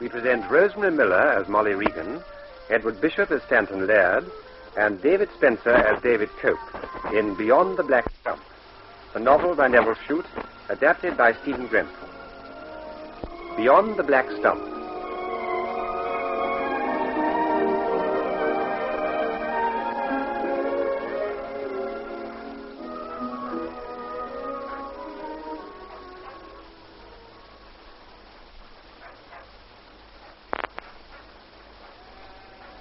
we present Rosemary Miller as Mollie Regan, Edward Bishop as Stanton Laird, and David Spencer as David Cope in Beyond the Black Stump, a novel by Nevil Shute, adapted by Stephen Grenfell. Beyond the Black Stump.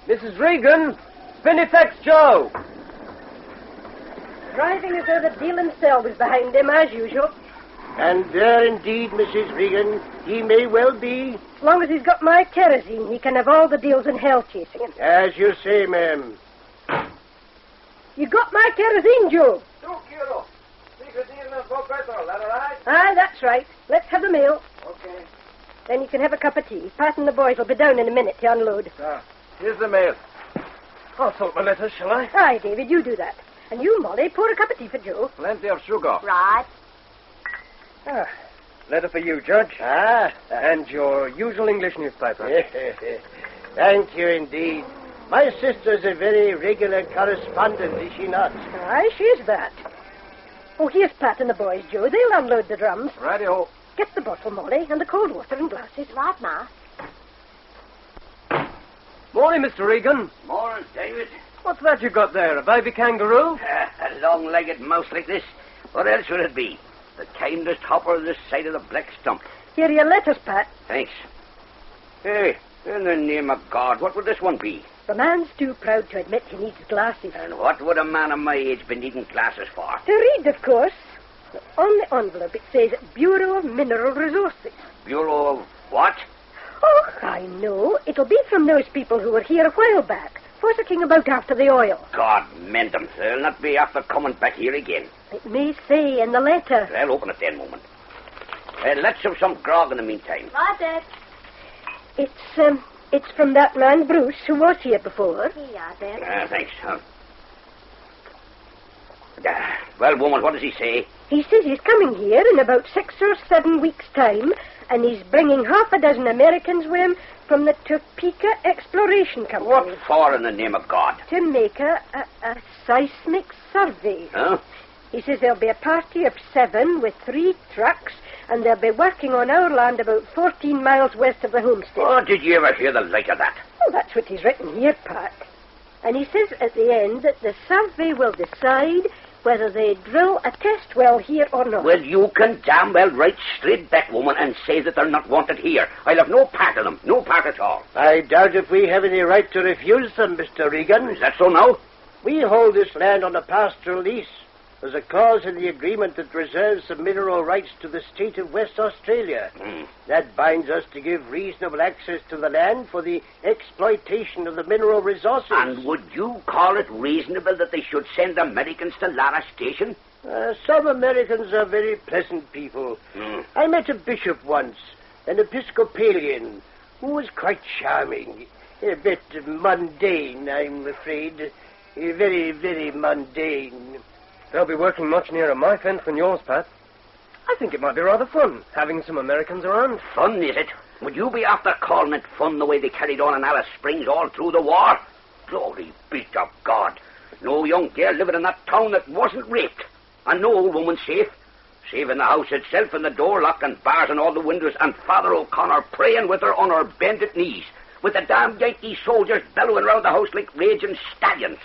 Mrs. Regan, Spinifex Joe. Driving as though the deal himself was behind him, as usual. And there indeed, Mrs. Regan, he may well be. As long as he's got my kerosene, he can have all the deals in hell chasing him. As you say, ma'am. You got my kerosene, Joe? 2 kilo. Secret deal for petrol, that all right? Aye, that's right. Let's have the meal. Okay. Then you can have a cup of tea. Pat and the boys will be down in a minute to unload. Here's the mail. I'll salt my letters, shall I? Aye, David, you do that. And you, Mollie, pour a cup of tea for Joe. Plenty of sugar. Right. Letter for you, Judge. And your usual English newspaper. Thank you indeed. My sister's a very regular correspondent, is she not? Aye, she's that. Oh, here's Pat and the boys, Joe. They'll unload the drums. Righty-ho. Get the bottle, Mollie, and the cold water and glasses. Right, Ma. Morning, Mr. Regan. Morning, David. What's that you got there, a baby kangaroo? A long-legged mouse like this. What else would it be? The kindest hopper this side of the Black Stump. Here are your letters, Pat. Thanks. Hey, in the name of God, what would this one be? The man's too proud to admit he needs glasses. And what would a man of my age be needing glasses for? To read, of course. On the envelope it says Bureau of Mineral Resources. Bureau of what? Oh, I know. It'll be from those people who were here a while back, fussing about after the oil. God mend them. They'll not be after coming back here again. It may say in the letter. I'll open it then, moment. Let's have some grog in the meantime. Right, Dad. It's from that man, Bruce, who was here before. Here you are, Dad. Thanks. Well, woman, what does he say? He says he's coming here in about 6 or 7 weeks' time, and he's bringing 6 Americans with him from the Topeka Exploration Company. What for, in the name of God? To make a seismic survey. Huh? He says there'll be a party of 7 with 3 trucks, and they'll be working on our land about 14 miles west of the homestead. Oh, did you ever hear the like of that? Oh, that's what he's written here, Pat. And he says at the end that the survey will decide whether they drill a test well here or not. Well, you can damn well write straight back, woman, and say that they're not wanted here. I'll have no part of them. No part at all. I doubt if we have any right to refuse them, Mr. Regan. Is that so now? We hold this land on a pastoral lease. There's a clause in the agreement that reserves the mineral rights to the state of West Australia. That binds us to give reasonable access to the land for the exploitation of the mineral resources. And would you call it reasonable that they should send Americans to Lara Station? Some Americans are very pleasant people. I met a bishop once, an Episcopalian, who was quite charming. A bit mundane, I'm afraid. Very, very mundane. They'll be working much nearer my fence than yours, Pat. I think it might be rather fun, having some Americans around. Fun, is it? Would you be after calling it fun the way they carried on in Alice Springs all through the war? Glory be to God. No young girl living in that town that wasn't raped. And no old woman safe. Safe in the house itself, and the door locked and bars on all the windows, and Father O'Connor praying with her on her bended knees, with the damn Yankee soldiers bellowing round the house like raging stallions.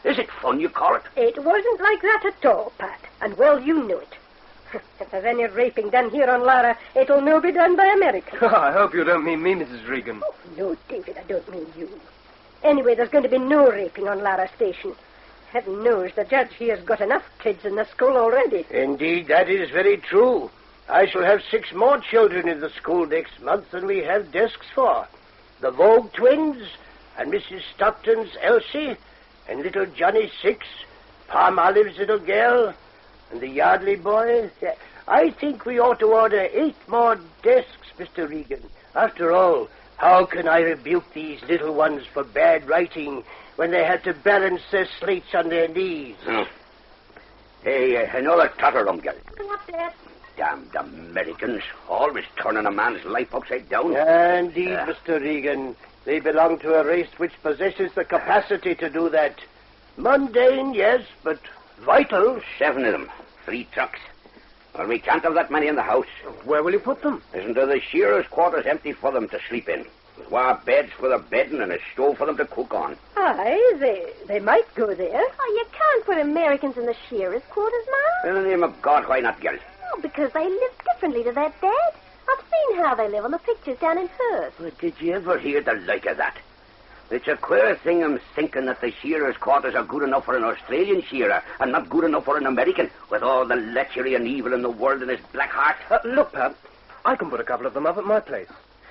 Is it fun, you call it? It wasn't like that at all, Pat, and well you know it. If there's any raping done here on Lara, it'll no be done by Americans. I hope you don't mean me, Mrs. Regan. Oh, no, David, I don't mean you. Anyway, there's going to be no raping on Lara Station. Heaven knows the judge here's got enough kids in the school already. Indeed, that is very true. I shall have 6 more children in the school next month than we have desks for. The Vogue twins, and Mrs. Stockton's Elsie, and little Johnny 6, Palm Olive's little girl, and the Yardley boy. I think we ought to order 8 more desks, Mr. Regan. After all, how can I rebuke these little ones for bad writing when they have to balance their slates on their knees? Hey, another totter girl. Come up, Dad. Damned Americans, always turning a man's life upside down. Indeed, Mr. Regan. They belong to a race which possesses the capacity to do that. Mundane, yes, but vital. 7 of them. 3 trucks. Well, we can't have that many in the house. Where will you put them? Isn't there the shearers' quarters empty for them to sleep in? There's wire beds for their bedding and a stove for them to cook on. Aye, they might go there. Oh, you can't put Americans in the shearers' quarters, Mom. In the name of God, why not, girl? Oh, because they live differently to that, Dad. I've seen how they live on the pictures down in Perth. But did you ever hear the like of that? It's a queer thing I'm thinking that the shearers' quarters are good enough for an Australian shearer and not good enough for an American, with all the lechery and evil in the world in his black heart. Look, Pat, I can put a couple of them up at my place.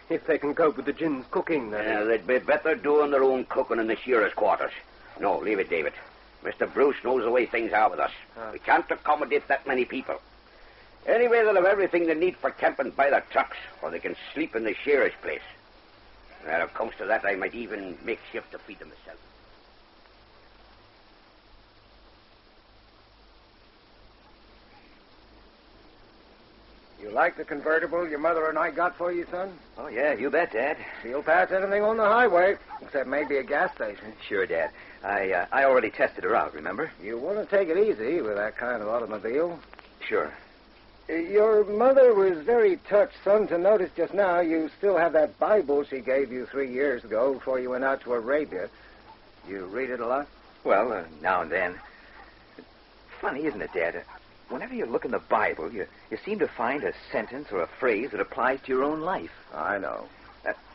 If they can cope with the gin's cooking, then. Yeah, they'd be better doing their own cooking in the shearers' quarters. No, leave it, David. Mr. Bruce knows the way things are with us. We can't accommodate that many people. Anyway, they'll have everything they need for camping by their trucks, or they can sleep in the shearers' place. Well, if it comes to that, I might even make shift to feed them myself. You like the convertible your mother and I got for you, son? Oh, yeah, you bet, Dad. She'll pass anything on the highway, except maybe a gas station. Sure, Dad. I already tested her out, remember? You want to take it easy with that kind of automobile. Sure. Your mother was very touched, son, to notice just now you still have that Bible she gave you 3 years ago before you went out to Arabia. You read it a lot? Well, now and then. Funny, isn't it, Dad? Whenever you look in the Bible, you seem to find a sentence or a phrase that applies to your own life. I know.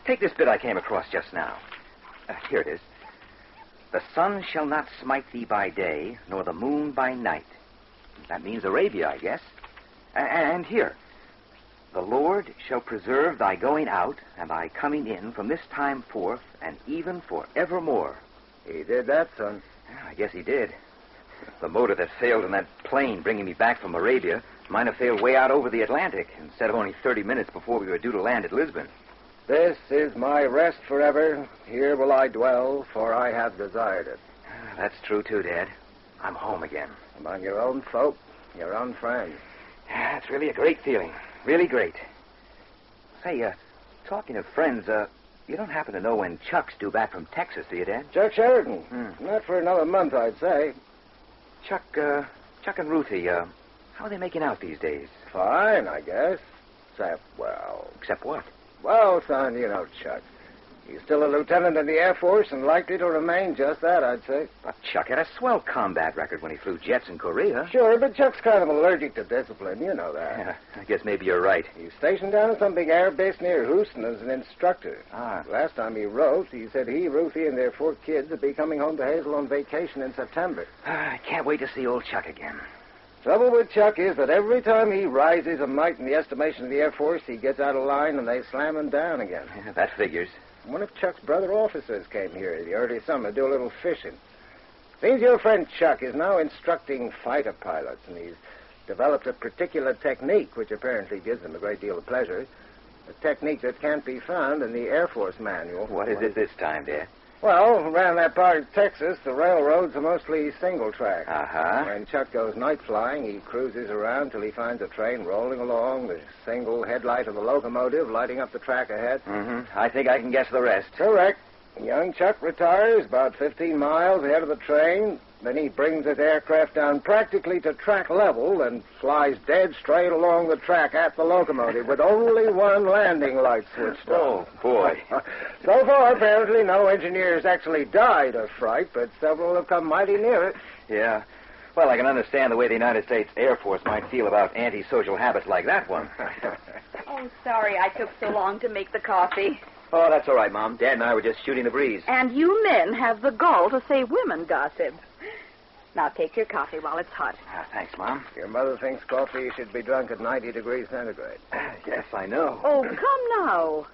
Take this bit I came across just now. Here it is. The sun shall not smite thee by day, nor the moon by night. That means Arabia, I guess. And here, the Lord shall preserve thy going out and thy coming in from this time forth and even forevermore. He did that, son. Yeah, I guess he did. The motor that failed in that plane bringing me back from Arabia might have failed way out over the Atlantic instead of only 30 minutes before we were due to land at Lisbon. This is my rest forever. Here will I dwell, for I have desired it. That's true, too, Dad. I'm home again. Among your own folk, your own friends. Yeah, it's really a great feeling. Really great. Say, talking of friends, you don't happen to know when Chuck's due back from Texas, do you, Dad? Chuck Sheridan? Not for another month, I'd say. Chuck and Ruthie, how are they making out these days? Fine, I guess. Except what? Well, son, you know Chuck. He's still a lieutenant in the Air Force and likely to remain just that, I'd say. But Chuck had a swell combat record when he flew jets in Korea. Sure, but Chuck's kind of allergic to discipline. You know that. Yeah, I guess maybe you're right. He's stationed down at some big air base near Houston as an instructor. Ah. Last time he wrote, he said he, Ruthie, and their 4 kids would be coming home to Hazel on vacation in September. I can't wait to see old Chuck again. Trouble with Chuck is that every time he rises a mite in the estimation of the Air Force, he gets out of line and they slam him down again. Yeah, that figures. One of Chuck's brother officers came here in the early summer to do a little fishing. Seems your friend Chuck is now instructing fighter pilots, and he's developed a particular technique which apparently gives him a great deal of pleasure. A technique that can't be found in the Air Force manual. What is it this time, Dad? Well, around that part of Texas, the railroads are mostly single track. Uh-huh. When Chuck goes night flying, he cruises around till he finds a train rolling along, the single headlight of the locomotive lighting up the track ahead. Mm-hmm. I think I can guess the rest. Correct. Young Chuck retires about 15 miles ahead of the train. Then he brings his aircraft down practically to track level and flies dead straight along the track at the locomotive with only one landing light switched on. Oh, boy. So far, apparently, no engineers actually died of fright, but several have come mighty near it. Yeah. Well, I can understand the way the United States Air Force might feel about antisocial habits like that one. Oh, sorry I took so long to make the coffee. Oh, that's all right, Mom. Dad and I were just shooting the breeze. And you men have the gall to say women gossip. Now take your coffee while it's hot. Thanks, Mom. Your mother thinks coffee should be drunk at 90 degrees centigrade. Yes, I know. Oh, come now.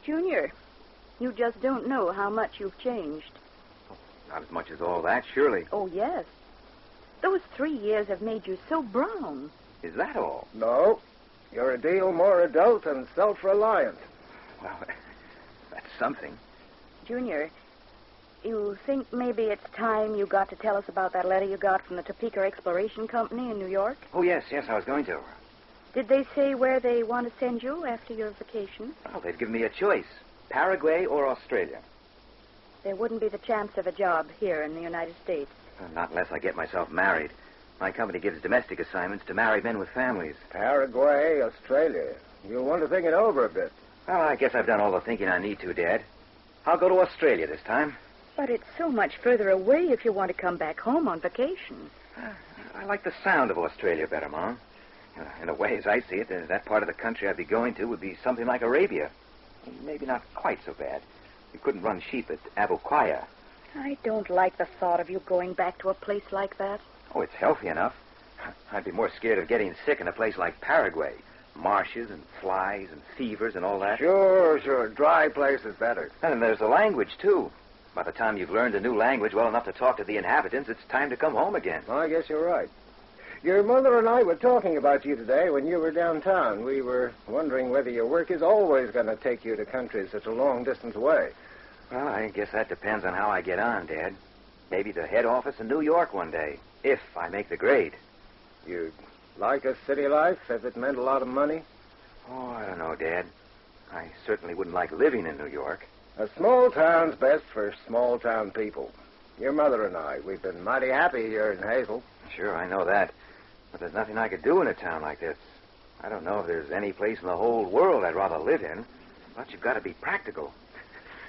Junior, you just don't know how much you've changed. Not as much as all that, surely. Oh, yes. Those 3 years have made you so brown. Is that all? No. You're a deal more adult and self-reliant. Well, that's something. Junior, You think maybe it's time you got to tell us about that letter you got from the Topeka Exploration Company in New York? Oh, yes, I was going to. Did they say where they want to send you after your vacation? Well, they've given me a choice, Paraguay or Australia. There wouldn't be the chance of a job here in the United States. Not unless I get myself married. My company gives domestic assignments to married men with families. Paraguay, Australia. You'll want to think it over a bit. Well, I guess I've done all the thinking I need to, Dad. I'll go to Australia this time. But it's so much further away if you want to come back home on vacation. I like the sound of Australia better, Mom. In a way, as I see it, that part of the country I'd be going to would be something like Arabia. Maybe not quite so bad. We couldn't run sheep at Abuquaya. I don't like the thought of you going back to a place like that. Oh, it's healthy enough. I'd be more scared of getting sick in a place like Paraguay. Marshes and flies and fevers and all that. Sure. Dry place is better. And there's the language, too. By the time you've learned a new language well enough to talk to the inhabitants, it's time to come home again. I guess you're right. Your mother and I were talking about you today when you were downtown. We were wondering whether your work is always going to take you to countries such a long distance away. Well, I guess that depends on how I get on, Dad. Maybe the head office in New York one day, if I make the grade. You'd like a city life if it meant a lot of money? Oh, I don't know, Dad. I certainly wouldn't like living in New York. A small town's best for small town people. Your mother and I, we've been mighty happy here in Hazel. Sure, I know that. But there's nothing I could do in a town like this. I don't know if there's any place in the whole world I'd rather live in. But you've got to be practical.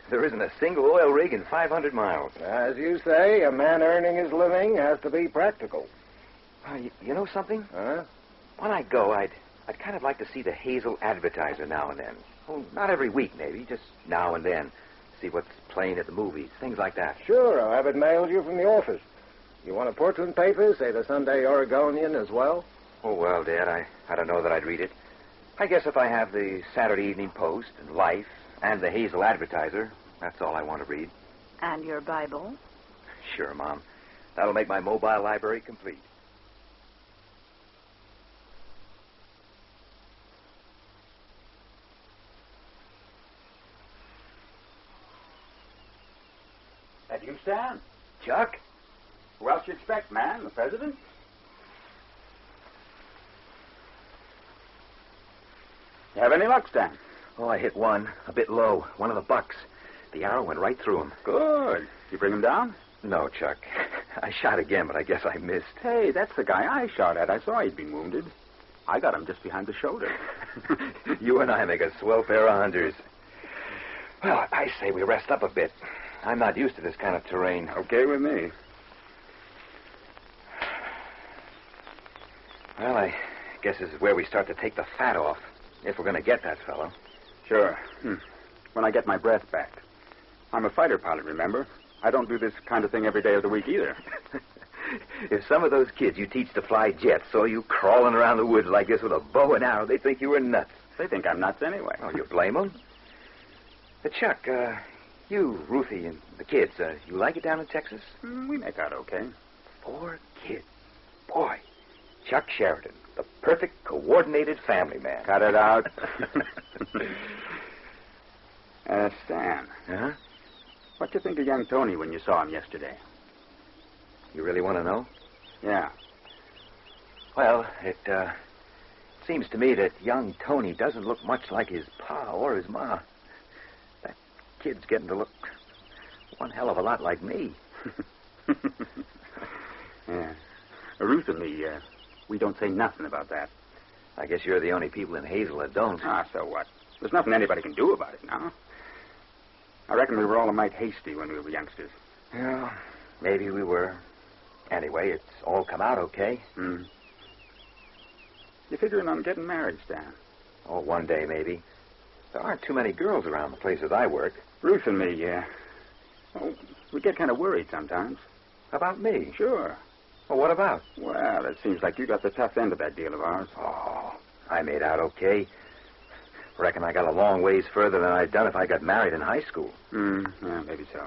There isn't a single oil rig in 500 miles. As you say, a man earning his living has to be practical. You know something? Huh? When I go, I'd kind of like to see the Hazel Advertiser now and then. Oh, not every week, maybe, just now and then. See what's playing at the movies, things like that. Sure, I'll have it mailed you from the office. You want a Portland paper, say the Sunday Oregonian as well? Oh, well, Dad, I don't know that I'd read it. I guess if I have the Saturday Evening Post and Life and the Hazel Advertiser, that's all I want to read. And your Bible? Sure, Mom. That'll make my mobile library complete. That you, Stan? Chuck? Who else you expect, man? The president? You have any luck, Stan? Oh, I hit one, a bit low, one of the bucks. The arrow went right through him. Good. You bring him down? No, Chuck. I shot again, but I guess I missed. Hey, that's the guy I shot at. I saw he'd been wounded. I got him just behind the shoulder. You and I make a swell pair of hunters. Well, I say we rest up a bit. I'm not used to this kind of terrain. Okay with me. Well, I guess this is where we start to take the fat off, if we're going to get that fellow. Sure. When I get my breath back. I'm a fighter pilot, remember? I don't do this kind of thing every day of the week either. If some of those kids you teach to fly jets saw you crawling around the woods like this with a bow and arrow, they'd think you were nuts. They think I'm nuts anyway. Oh, you blame them? Chuck, you, Ruthie, and the kids, you like it down in Texas? We make out okay. 4 kids. Boy, Chuck Sheridan, the perfect coordinated family man. Cut it out. Stan. Huh? What'd you think of young Tony when you saw him yesterday? You really want to know? Yeah. Well, it seems to me that young Tony doesn't look much like his pa or his ma. That kid's getting to look one hell of a lot like me. Yeah. Ruth and me, we don't say nothing about that. I guess you're the only people in Hazel that don't. Ah, so what? There's nothing anybody can do about it now. I reckon we were all a mite hasty when we were youngsters. Yeah, maybe we were. Anyway, it's all come out okay. You figuring on getting married, Stan? Oh, one day, maybe. There aren't too many girls around the places I work. Ruth and me, yeah. Oh, we get kind of worried sometimes. About me? Sure. Well, what about? Well, it seems like you got the tough end of that deal of ours. Oh, I made out okay. Reckon I got a long ways further than I'd done if I got married in high school. Yeah, maybe so.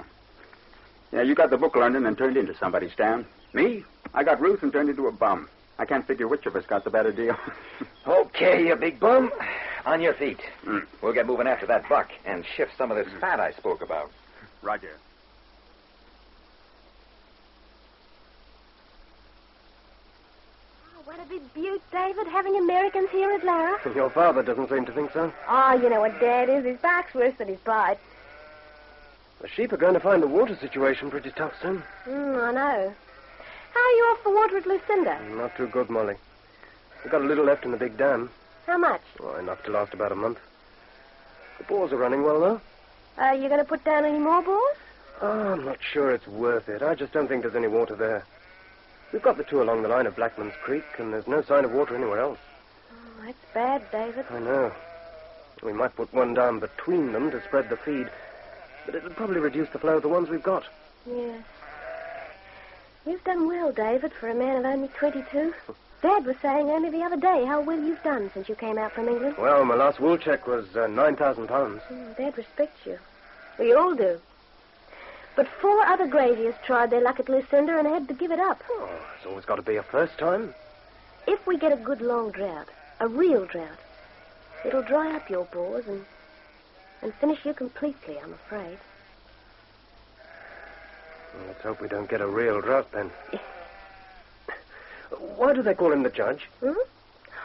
Yeah, you got the book learning and turned into somebody, Stan. Me? I got Ruth and turned into a bum. I can't figure which of us got the better deal. Okay, you big bum. On your feet. We'll get moving after that buck and shift some of this fat I spoke about. Roger. it be beaut, David, having Americans here at Lara? Your father doesn't seem to think so. Oh, you know what Dad is. His back's worse than his bite. The sheep are going to find the water situation pretty tough soon. I know. How are you off for water at Lucinda? Not too good, Molly. We've got a little left in the big dam. How much? Oh, enough to last about a month. The bores are running well, though. Are you going to put down any more bores? Oh, I'm not sure it's worth it. I just don't think there's any water there. We've got the two along the line of Blackman's Creek, and there's no sign of water anywhere else. Oh, that's bad, David. I know. We might put one down between them to spread the feed, but it'll probably reduce the flow of the ones we've got. Yes. You've done well, David, for a man of only 22. Dad was saying only the other day how well you've done since you came out from England. Well, my last wool check was £9,000. Dad respects you. We all do. But 4 other graziers tried their luck at Lucinda and had to give it up. Oh, there's always got to be a first time. If we get a good long drought, a real drought, it'll dry up your bores and finish you completely, I'm afraid. Well, let's hope we don't get a real drought, then. Why do they call him the judge?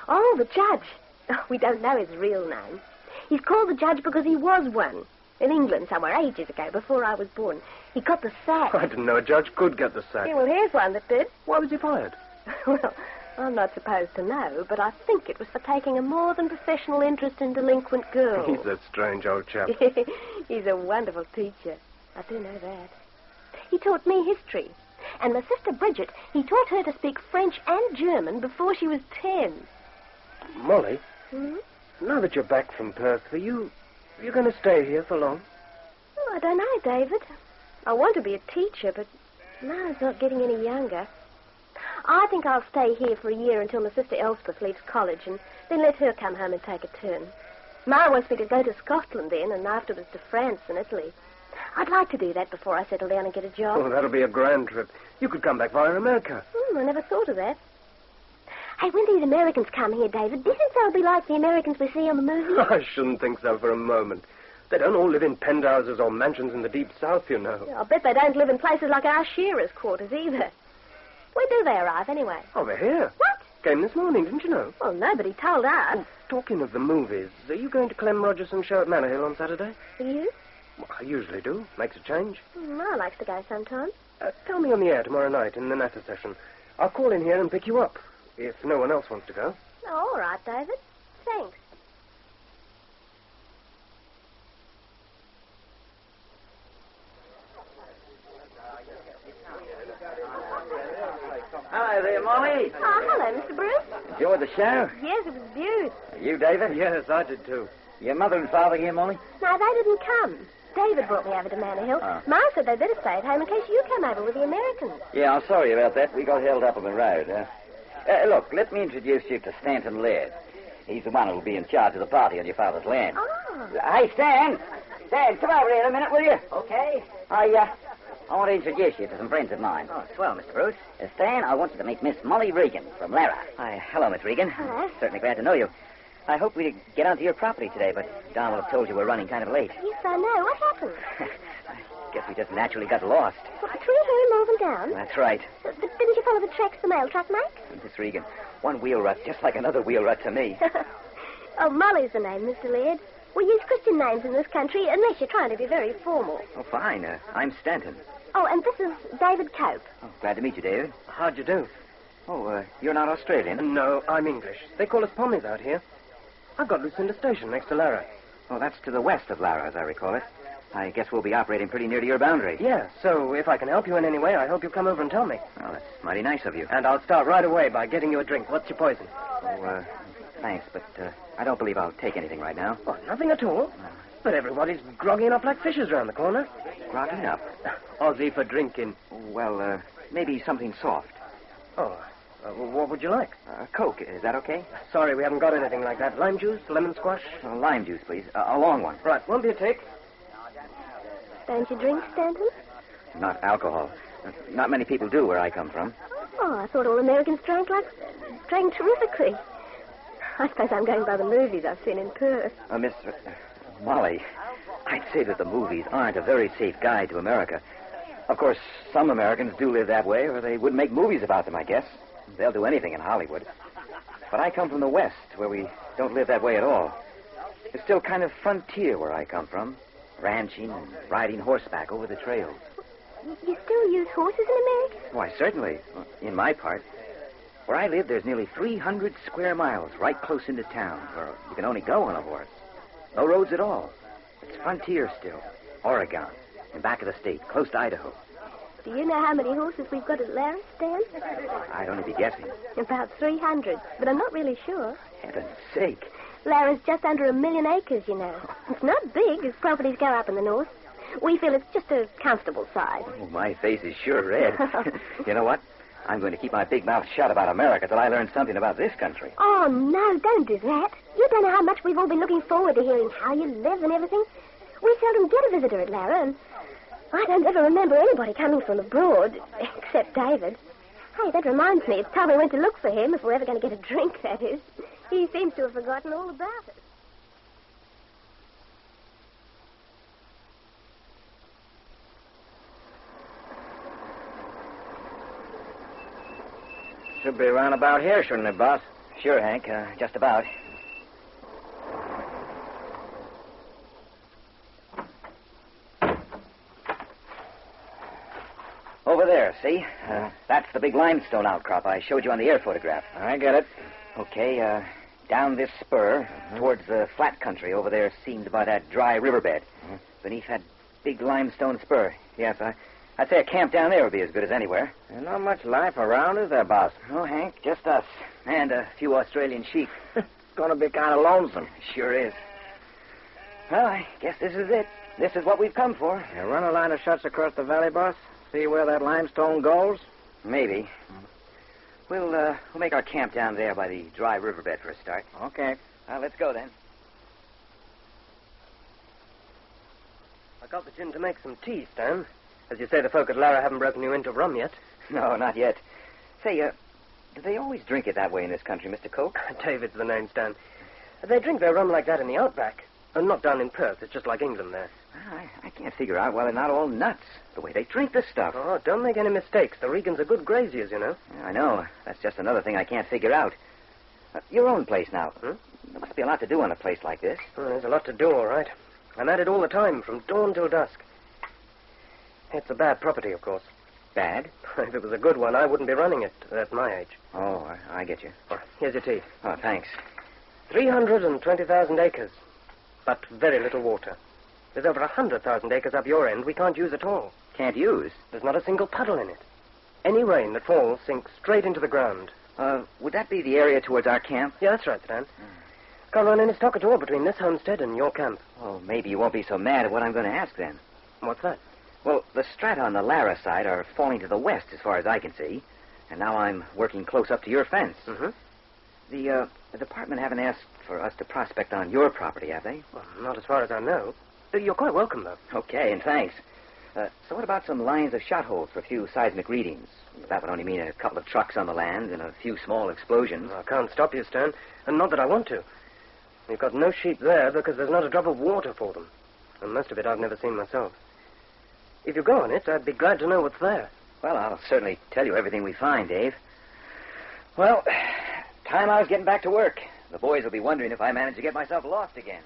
Oh, the judge. Oh, we don't know his real name. He's called the judge because he was one. In England somewhere ages ago, before I was born. He got the sack. I didn't know a judge could get the sack. Yeah, well, here's one that did. Why was he fired? Well, I'm not supposed to know, but I think it was for taking a more than professional interest in delinquent girls. He's a strange old chap. He's a wonderful teacher. I do know that. He taught me history. And my sister Bridget, he taught her to speak French and German before she was 10. Molly, now that you're back from Perth, are you going to stay here for long? Oh, I don't know, David. I want to be a teacher, but Ma's not getting any younger. I think I'll stay here for a year until my sister Elspeth leaves college, and then let her come home and take a turn. Ma wants me to go to Scotland then, and afterwards to France and Italy. I'd like to do that before I settle down and get a job. Oh, that'll be a grand trip. You could come back via America. I never thought of that. Hey, when these Americans come here, David, do you think they'll be like the Americans we see on the movies? I shouldn't think so for a moment. They don't all live in penthouses or mansions in the deep south, you know. Yeah, I'll bet they don't live in places like our shearers' quarters either. When do they arrive, anyway? Over here. What? Came this morning, didn't you know? Well, nobody told us. Oh, talking of the movies, are you going to Clem Rogerson's show at Manor Hill on Saturday? Are you? Well, I usually do. Makes a change. Ma likes to go sometimes. Tell me on the air tomorrow night in the Natter session. I'll call in here and pick you up, if no one else wants to go. Oh, all right, David. Thanks. Hello there, Molly. Oh, hello, Mr. Bruce. Enjoyed the show? Yes, it was beautiful. You, David? Yes, I did too. Your mother and father here, Molly? No, they didn't come. David brought me over to Manor Hill. Oh. Ma said they'd better stay at home in case you came over with the Americans. Yeah, I'm sorry about that. We got held up on the road. Look, let me introduce you to Stanton Laird. He's the one who'll be in charge of the party on your father's land. Oh. Hey, Stan! Stan, come over here a minute, will you? Okay. I want to introduce you to some friends of mine. Oh, swell, Mr. Bruce. Stan, I want you to meet Miss Mollie Regan from Lara. Hi, hello, Miss Regan. Hello. Certainly glad to know you. I hoped we'd get onto your property today, but Don will have told you we're running kind of late. Yes, I know. What happened? I guess we just naturally got lost. What, between here and Malvern Down? That's right. But didn't you follow the tracks the mail truck make? Miss Regan, one wheel rut just like another wheel rut to me. Oh, Mollie's the name, Mr. Laird. We use Christian names in this country unless you're trying to be very formal. Oh, fine. I'm Stanton. Oh, and this is David Cope. Oh, glad to meet you, David. How'd you do? Oh, you're not Australian? No, I'm English. They call us Pommies out here. I've got Lucinda Station next to Lara. Oh, that's to the west of Lara, as I recall it. I guess we'll be operating pretty near to your boundary. Yeah, so if I can help you in any way, I hope you'll come over and tell me. Well, that's mighty nice of you. And I'll start right away by getting you a drink. What's your poison? Oh, thanks, but I don't believe I'll take anything right now. Oh, nothing at all. But everybody's grogging up like fishes around the corner. Grogging up? Aussie for drinking. Well, maybe something soft. Oh, what would you like? Coke, is that okay? Sorry, we haven't got anything like that. Lime juice, lemon squash? Lime juice, please. A long one. Right, won't be a take. Don't you drink, Stanton? Not alcohol. Not many people do where I come from. Oh, I thought all Americans drank terrifically. I suppose I'm going by the movies I've seen in Perth. Miss Molly, I'd say that the movies aren't a very safe guide to America. Of course, some Americans do live that way, or they wouldn't make movies about them, I guess. They'll do anything in Hollywood. But I come from the West, where we don't live that way at all. It's still kind of frontier where I come from, ranching and riding horseback over the trails. You still use horses in America? Why, certainly. In my part. Where I live, there's nearly 300 square miles right close into town, where you can only go on a horse. No roads at all. It's frontier still. Oregon, in back of the state, close to Idaho. Do you know how many horses we've got at Laris, Stan? I'd only be guessing. About 300, but I'm not really sure. Heaven's sake. Laris just under 1 million acres, you know. It's not big as properties go up in the north. We feel it's just a comfortable size. Oh, my face is sure red. You know what? I'm going to keep my big mouth shut about America till I learn something about this country. Oh, no, don't do that. You don't know how much we've all been looking forward to hearing how you live and everything. We seldom get a visitor at Lara, and I don't ever remember anybody coming from abroad, except David. Hey, that reminds me, it's time we went to look for him, if we're ever going to get a drink, that is. He seems to have forgotten all about it. Should be around about here, shouldn't it, boss? Sure, Hank, just about. Over there, see? That's the big limestone outcrop I showed you on the air photograph. I get it. Okay, down this spur, towards the flat country over there, seamed by that dry riverbed. Beneath that big limestone spur. Yes, I'd say a camp down there would be as good as anywhere. There's not much life around, is there, boss? Oh, Hank, just us. And a few Australian sheep. It's going to be kind of lonesome. Sure is. Well, I guess this is it. This is what we've come for. You run a line of shots across the valley, boss? See where that limestone goes? Maybe. We'll make our camp down there by the dry riverbed for a start. Okay. Let's go then. I got the gin to make some tea, Stan. As you say, the folk at Lara haven't broken you into rum yet. No, not yet. Say, do they always drink it that way in this country, Mr. Coke? David's the name, Stan. They drink their rum like that in the Outback. Not down in Perth. It's just like England there. I can't figure out why they're not all nuts, the way they drink this stuff. Oh, don't make any mistakes. The Regans are good graziers, you know. Yeah, I know. That's just another thing I can't figure out. Your own place now. There must be a lot to do on a place like this. Oh, there's a lot to do, all right. I'm at it all the time, from dawn till dusk. It's a bad property, of course. Bad? If it was a good one, I wouldn't be running it at my age. Oh, I get you. Oh, here's your tea. Oh, thanks. 320,000 acres, but very little water. There's over 100,000 acres up your end we can't use at all. Can't use? There's not a single puddle in it. Any rain that falls sinks straight into the ground. Would that be the area towards our camp? Yeah, that's right, Stan. Can't run any stock at all between this homestead and your camp. Well, maybe you won't be so mad at what I'm going to ask then. What's that? Well, the strata on the Lara side are falling to the west as far as I can see. And now I'm working close up to your fence. Mm-hmm. The department haven't asked for us to prospect on your property, have they? Well, not as far as I know. You're quite welcome, though. Okay, and thanks. So what about some lines of shot holes for a few seismic readings? That would only mean a couple of trucks on the land and a few small explosions. Well, I can't stop you, Stan, and not that I want to. We've got no sheep there because there's not a drop of water for them. And most of it I've never seen myself. If you go on it, I'd be glad to know what's there. Well, I'll certainly tell you everything we find, Dave. Well, time I was getting back to work. The boys will be wondering if I managed to get myself lost again.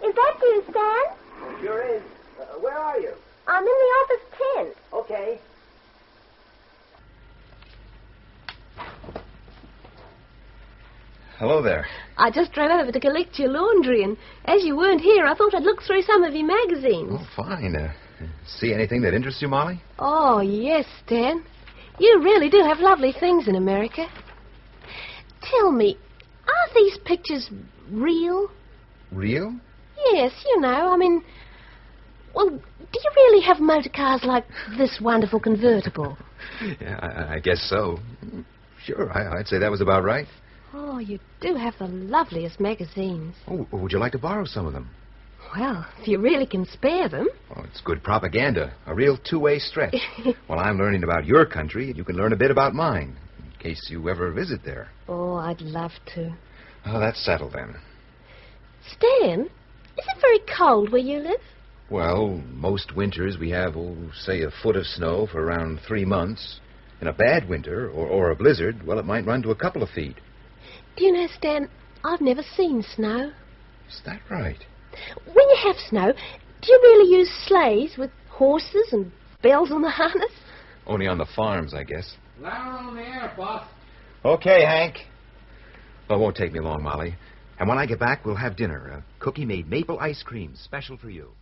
Is that you, Stan? Sure is. Where are you? I'm in the office tent. Okay. Hello there. I just drove over to collect your laundry, and as you weren't here, I thought I'd look through some of your magazines. Oh, fine. See anything that interests you, Mollie? Oh, yes, Stan. You really do have lovely things in America. Tell me, are these pictures real? Real? Yes, you know, I mean... Well, do you really have motor cars like this wonderful convertible? Yeah, I guess so. Sure, I'd say that was about right. Oh, you do have the loveliest magazines. Oh, would you like to borrow some of them? Well, if you really can spare them. Oh, it's good propaganda. A real two-way stretch. While I'm learning about your country, you can learn a bit about mine, in case you ever visit there. Oh, I'd love to. Oh, that's settled then. Stan, is it very cold where you live? Well, most winters we have, say, a foot of snow for around 3 months. In a bad winter, or a blizzard, well, it might run to a couple of feet. Do you know, Stan, I've never seen snow. Is that right? When you have snow, do you really use sleighs with horses and bells on the harness? Only on the farms, I guess. Flower on the air, boss. Okay, Hank. Well, it won't take me long, Molly. And when I get back, we'll have dinner. A cookie-made maple ice cream, special for you.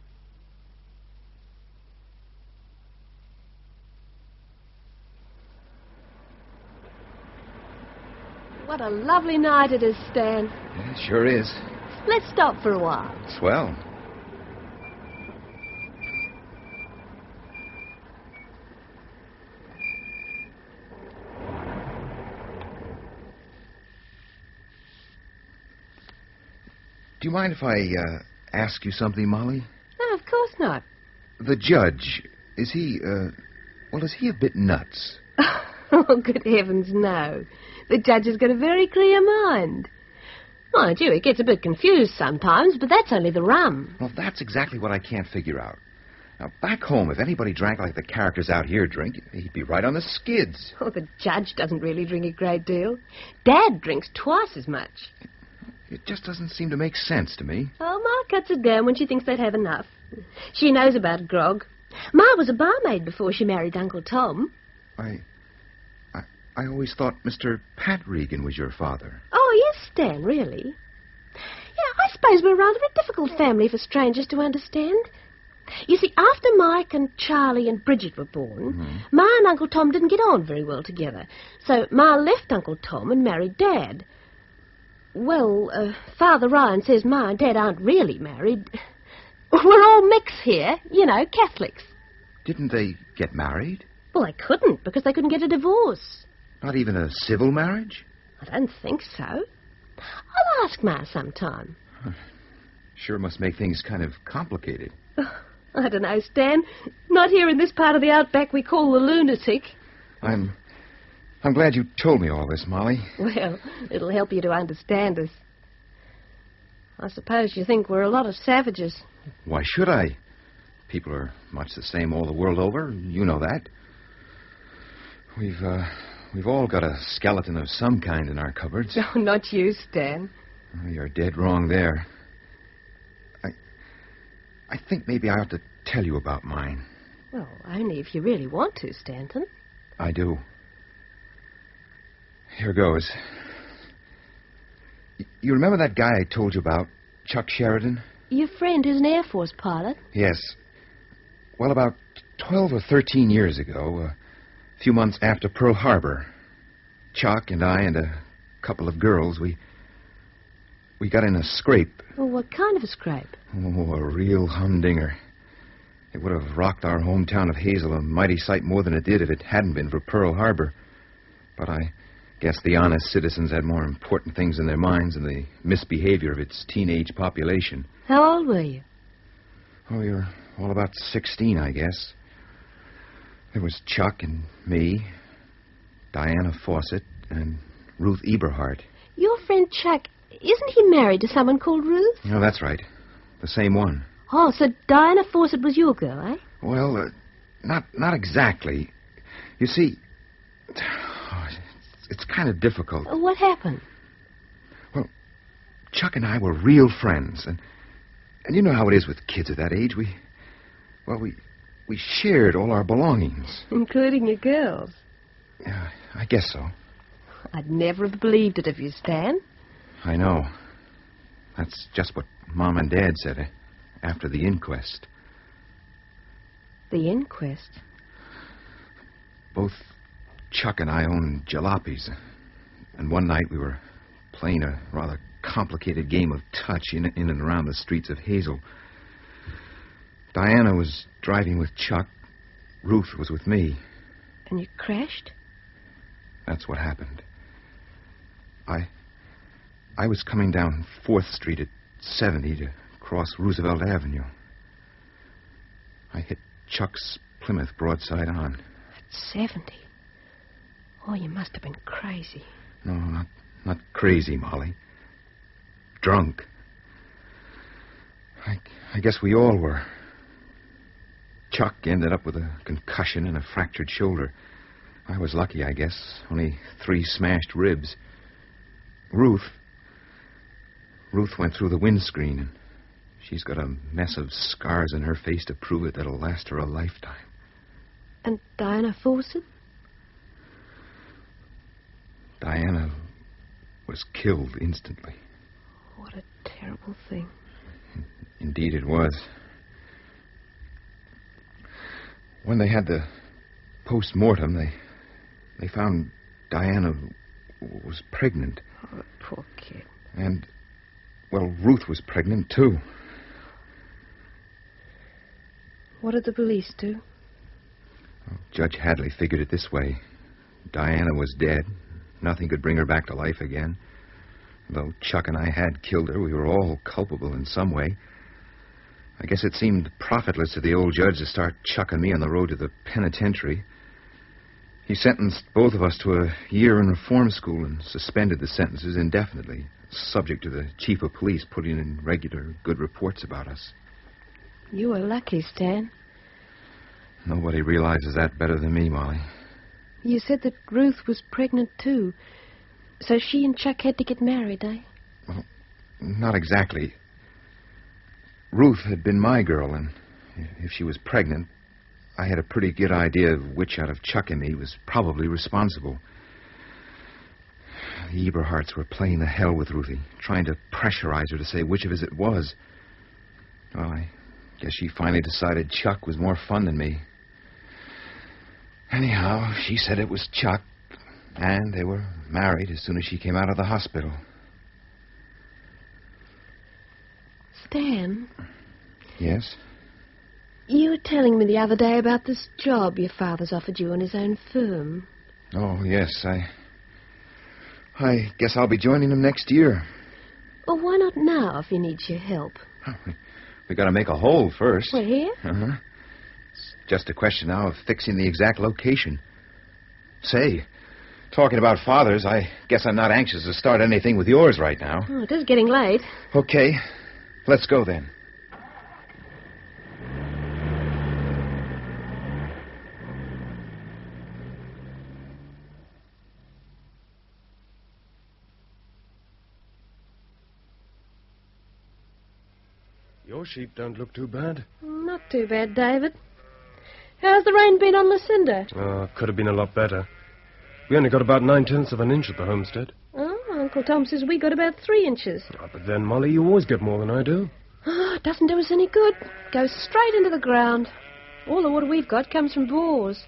What a lovely night it is, Stan. Yeah, it sure is. Let's stop for a while. Swell. Do you mind if I ask you something, Molly? No, of course not. The judge, is he a bit nuts? Oh, good heavens, no. The judge has got a very clear mind. Mind you, he gets a bit confused sometimes, but that's only the rum. Well, that's exactly what I can't figure out. Now, back home, if anybody drank like the characters out here drink, he'd be right on the skids. Oh, the judge doesn't really drink a great deal. Dad drinks twice as much. It just doesn't seem to make sense to me. Oh, Ma cuts it down when she thinks they'd have enough. She knows about grog. Ma was a barmaid before she married Uncle Tom. I always thought Mr. Pat Regan was your father. Oh, yes, Stan, really. Yeah, I suppose we're rather a difficult family for strangers to understand. You see, after Mike and Charlie and Bridget were born, Ma and Uncle Tom didn't get on very well together. So Ma left Uncle Tom and married Dad. Well, Father Ryan says Ma and Dad aren't really married. We're all mixed here, you know, Catholics. Didn't they get married? Well, they couldn't, because they couldn't get a divorce. Not even a civil marriage? I don't think so. I'll ask Ma sometime. Sure must make things kind of complicated. I don't know, Stan. Not here in this part of the Outback we call the lunatic. I'm glad you told me all this, Molly. Well, it'll help you to understand us. I suppose you think we're a lot of savages. Why should I? People are much the same all the world over. You know that. We've all got a skeleton of some kind in our cupboards. No, not you, Stan. Oh, you're dead wrong there. I think maybe I ought to tell you about mine. Well, only if you really want to, Stanton. I do. Here goes. You remember that guy I told you about, Chuck Sheridan? Your friend who's an Air Force pilot? Yes. Well, about 12 or 13 years ago, a few months after Pearl Harbor, Chuck and I and a couple of girls, we got in a scrape. Well, what kind of a scrape? Oh, a real humdinger. It would have rocked our hometown of Hazel a mighty sight more than it did if it hadn't been for Pearl Harbor. But I guess the honest citizens had more important things in their minds than the misbehavior of its teenage population. How old were you? Oh, we were all about 16, I guess. There was Chuck and me, Diana Fawcett, and Ruth Eberhardt. Your friend Chuck, isn't he married to someone called Ruth? No, that's right. The same one. Oh, so Diana Fawcett was your girl, eh? Well, not exactly. You see, it's kind of difficult. What happened? Well, Chuck and I were real friends, and you know how it is with kids at that age. We shared all our belongings. Including your girls? Yeah, I guess so. I'd never have believed it of you, Stan. I know. That's just what Mom and Dad said after the inquest. The inquest? Both Chuck and I owned jalopies, and one night we were playing a rather complicated game of touch in and around the streets of Hazel. Diana was driving with Chuck. Ruth was with me. And you crashed? That's what happened. I was coming down 4th Street at 70 to cross Roosevelt Avenue. I hit Chuck's Plymouth broadside on. At 70? Oh, you must have been crazy. No, not crazy, Molly. Drunk. I guess we all were. Chuck ended up with a concussion and a fractured shoulder. I was lucky, I guess. Only 3 smashed ribs. Ruth went through the windscreen, and she's got a mess of scars on her face to prove it that'll last her a lifetime. And Diana Fawcett? Diana was killed instantly. What a terrible thing. Indeed it was. When they had the post-mortem, they found Diana was pregnant. Oh, poor kid. And, well, Ruth was pregnant, too. What did the police do? Well, Judge Hadley figured it this way. Diana was dead. Nothing could bring her back to life again. Though Chuck and I had killed her, we were all culpable in some way. I guess it seemed profitless to the old judge to start chucking me on the road to the penitentiary. He sentenced both of us to a year in reform school and suspended the sentences indefinitely, subject to the chief of police putting in regular good reports about us. You were lucky, Stan. Nobody realizes that better than me, Molly. You said that Ruth was pregnant, too. So she and Chuck had to get married, eh? Well, not exactly. Ruth had been my girl, and if she was pregnant, I had a pretty good idea of which out of Chuck and me was probably responsible. The Eberhards were playing the hell with Ruthie, trying to pressurize her to say which of us it was. Well, I guess she finally decided Chuck was more fun than me. Anyhow, she said it was Chuck, and they were married as soon as she came out of the hospital. Stan? Yes? You were telling me the other day about this job your father's offered you on his own firm. Oh, yes, I guess I'll be joining him next year. Well, why not now if he needs your help? We got to make a hole first. We're here? Uh-huh. It's just a question now of fixing the exact location. Say, talking about fathers, I guess I'm not anxious to start anything with yours right now. Oh, it is getting late. Okay, let's go then. Your sheep don't look too bad. Not too bad, David. How's the rain been on Lucinda? Oh, could have been a lot better. We only got about 9/10 of an inch at the homestead. Oh, Uncle Tom says we got about 3 inches. Oh, but then, Molly, you always get more than I do. Oh, it doesn't do us any good. It goes straight into the ground. All the water we've got comes from bores.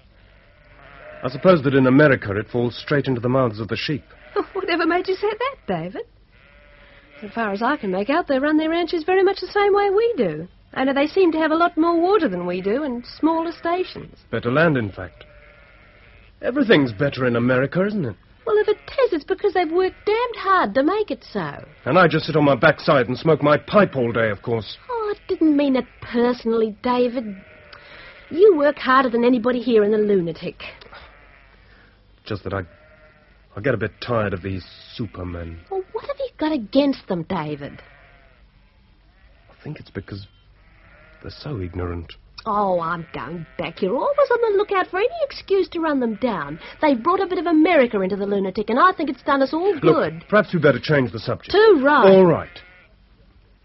I suppose that in America it falls straight into the mouths of the sheep. Whatever made you say that, David? So far as I can make out, they run their ranches very much the same way we do. Only they seem to have a lot more water than we do and smaller stations. Better land, in fact. Everything's better in America, isn't it? Well, if it is, it's because they've worked damned hard to make it so. And I just sit on my backside and smoke my pipe all day, of course. Oh, I didn't mean it personally, David. You work harder than anybody here in the lunatic. Just that I get a bit tired of these supermen. Well, what have you got against them, David? I think it's because they're so ignorant. Oh, I'm going back. You're always on the lookout for any excuse to run them down. They've brought a bit of America into the lunatic, and I think it's done us all good. Look, perhaps we'd better change the subject. Too right. All right.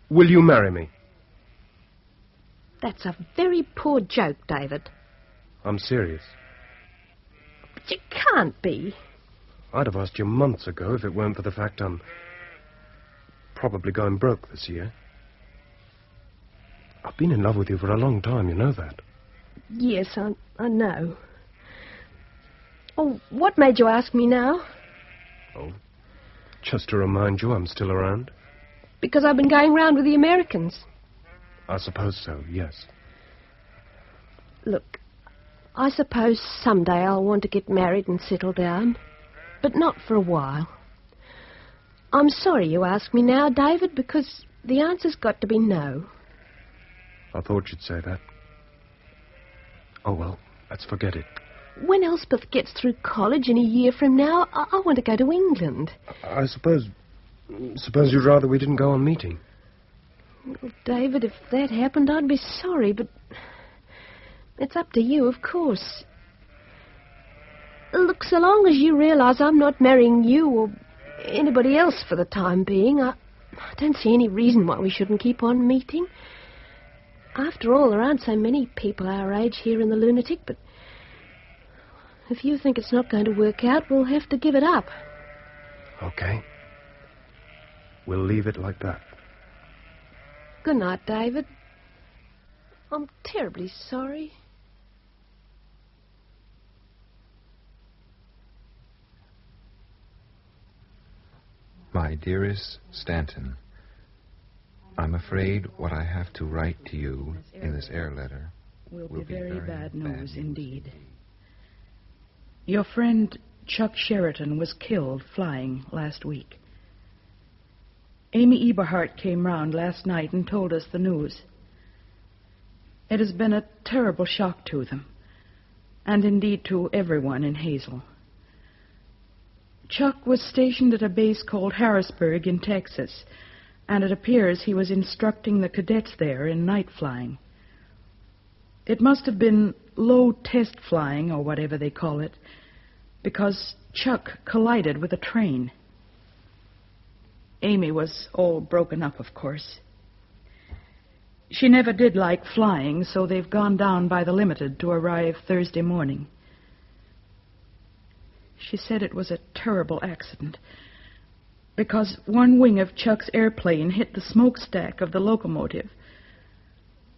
Will you marry me? That's a very poor joke, David. I'm serious. But you can't be. I'd have asked you months ago if it weren't for the fact I'm probably going broke this year. I've been in love with you for a long time, you know that. Yes, I know. Oh, what made you ask me now? Oh, just to remind you I'm still around. Because I've been going round with the Americans. I suppose so, yes. Look, I suppose someday I'll want to get married and settle down. But not for a while. I'm sorry you asked me now, David, because the answer's got to be no. I thought you'd say that. Oh, well, let's forget it. When Elspeth gets through college in a year from now, I want to go to England. I suppose you'd rather we didn't go on meeting. Well, David, if that happened, I'd be sorry, but it's up to you, of course. Look, so long as you realize I'm not marrying you or anybody else for the time being, I don't see any reason why we shouldn't keep on meeting. After all, there aren't so many people our age here in the lunatic, but if you think it's not going to work out, we'll have to give it up. Okay. We'll leave it like that. Good night, David. I'm terribly sorry. My dearest Stanton, I'm afraid what I have to write to you in this air letter will be very bad news indeed. Your friend Chuck Sheridan was killed flying last week. Amy Eberhardt came round last night and told us the news. It has been a terrible shock to them, and indeed to everyone in Hazel. Chuck was stationed at a base called Harrisburg in Texas, and it appears he was instructing the cadets there in night flying. It must have been low test flying, or whatever they call it, because Chuck collided with a train. Amy was all broken up, of course. She never did like flying, so they've gone down by the Limited to arrive Thursday morning. She said it was a terrible accident, because one wing of Chuck's airplane hit the smokestack of the locomotive,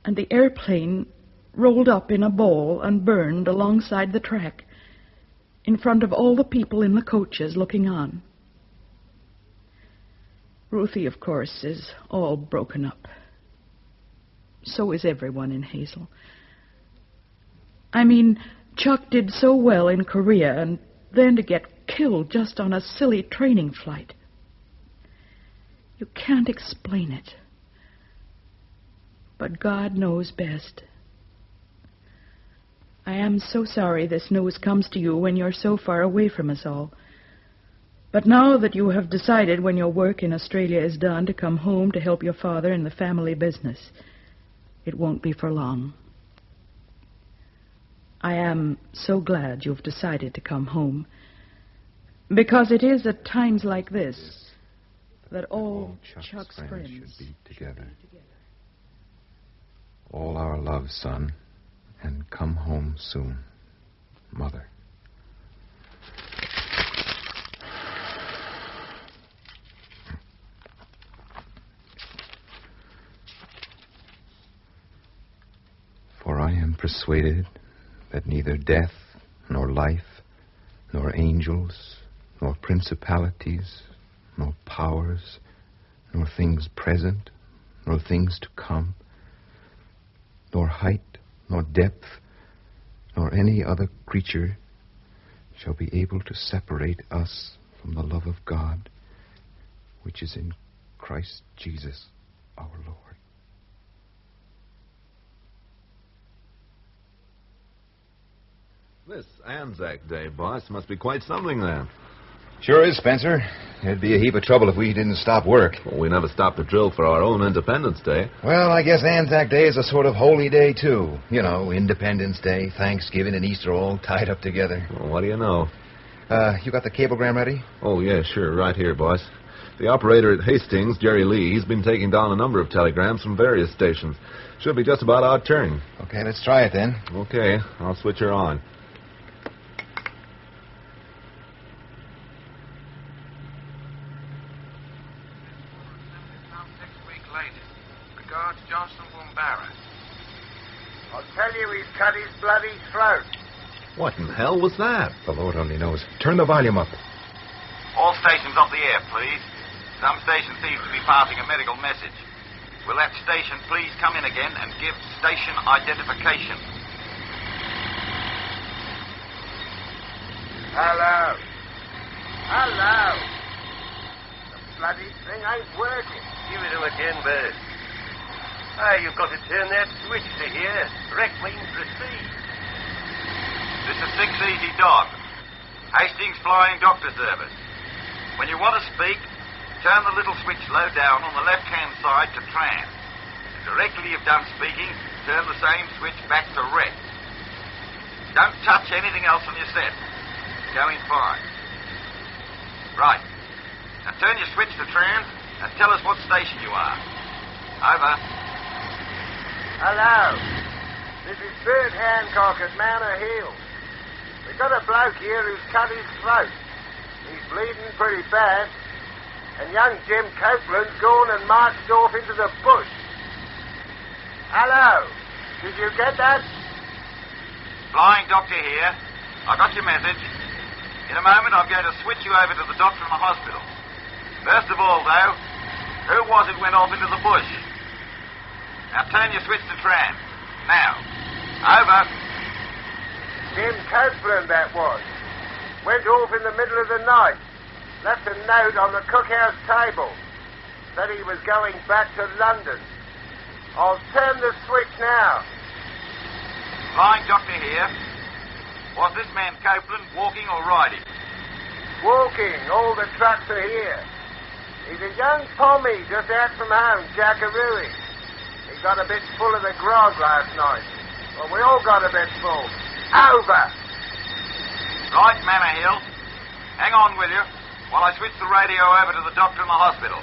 and the airplane rolled up in a ball and burned alongside the track, in front of all the people in the coaches looking on. Ruthie, of course, is all broken up. So is everyone in Hazel. I mean, Chuck did so well in Korea, and then to get killed just on a silly training flight. You can't explain it. But God knows best. I am so sorry this news comes to you when you're so far away from us all. But now that you have decided when your work in Australia is done to come home to help your father in the family business, it won't be for long. I am so glad you've decided to come home, because it is at times like this that all Chuck's friends should be together. All our love, son, and come home soon, Mother. For I am persuaded that neither death, nor life, nor angels, nor principalities, nor powers, nor things present, nor things to come, nor height, nor depth, nor any other creature shall be able to separate us from the love of God, which is in Christ Jesus our Lord. This Anzac Day, boss, must be quite something then. Sure is, Spencer. It'd be a heap of trouble if we didn't stop work. Well, we never stopped to drill for our own Independence Day. Well, I guess Anzac Day is a sort of holy day, too. You know, Independence Day, Thanksgiving, and Easter all tied up together. Well, what do you know? You got the cablegram ready? Oh, yeah, sure. Right here, boss. The operator at Hastings, Jerry Lee, he's been taking down a number of telegrams from various stations. Should be just about our turn. Okay, let's try it then. Okay, I'll switch her on. I'll tell you, he's cut his bloody throat. What in hell was that? The Lord only knows. Turn the volume up. All stations off the air, please. Some station seems to be passing a medical message. Will that station please come in again and give station identification? Hello. Hello. The bloody thing ain't working. Give it to again, Bert. Hey, you've got to turn that switch to hear. Rec means proceed. This is 6 Easy Dog. Hastings Flying Doctor Service. When you want to speak, turn the little switch low down on the left-hand side to trans. Directly you've done speaking, turn the same switch back to rec. Don't touch anything else on your set. Going fine. Right. Now turn your switch to trans and tell us what station you are. Over. Hello. This is Bert Hancock at Manor Hill. We've got a bloke here who's cut his throat. He's bleeding pretty bad. And young Jim Copeland's gone and marched off into the bush. Hello. Did you get that? Flying doctor here. I got your message. In a moment, I'm going to switch you over to the doctor in the hospital. First of all, though, who was it went off into the bush? Now turn your switch to trans. Now. Over. Jim Copeland, that was. Went off in the middle of the night. Left a note on the cookhouse table. Said he was going back to London. I'll turn the switch now. Flying doctor here. Was this man Copeland walking or riding? Walking. All the trucks are here. He's a young Pommy just out from home, jackarooing. He got a bit full of the grog last night. Well, we all got a bit full. Over. Right, Manor Hill. Hang on, will you, while I switch the radio over to the doctor in the hospital.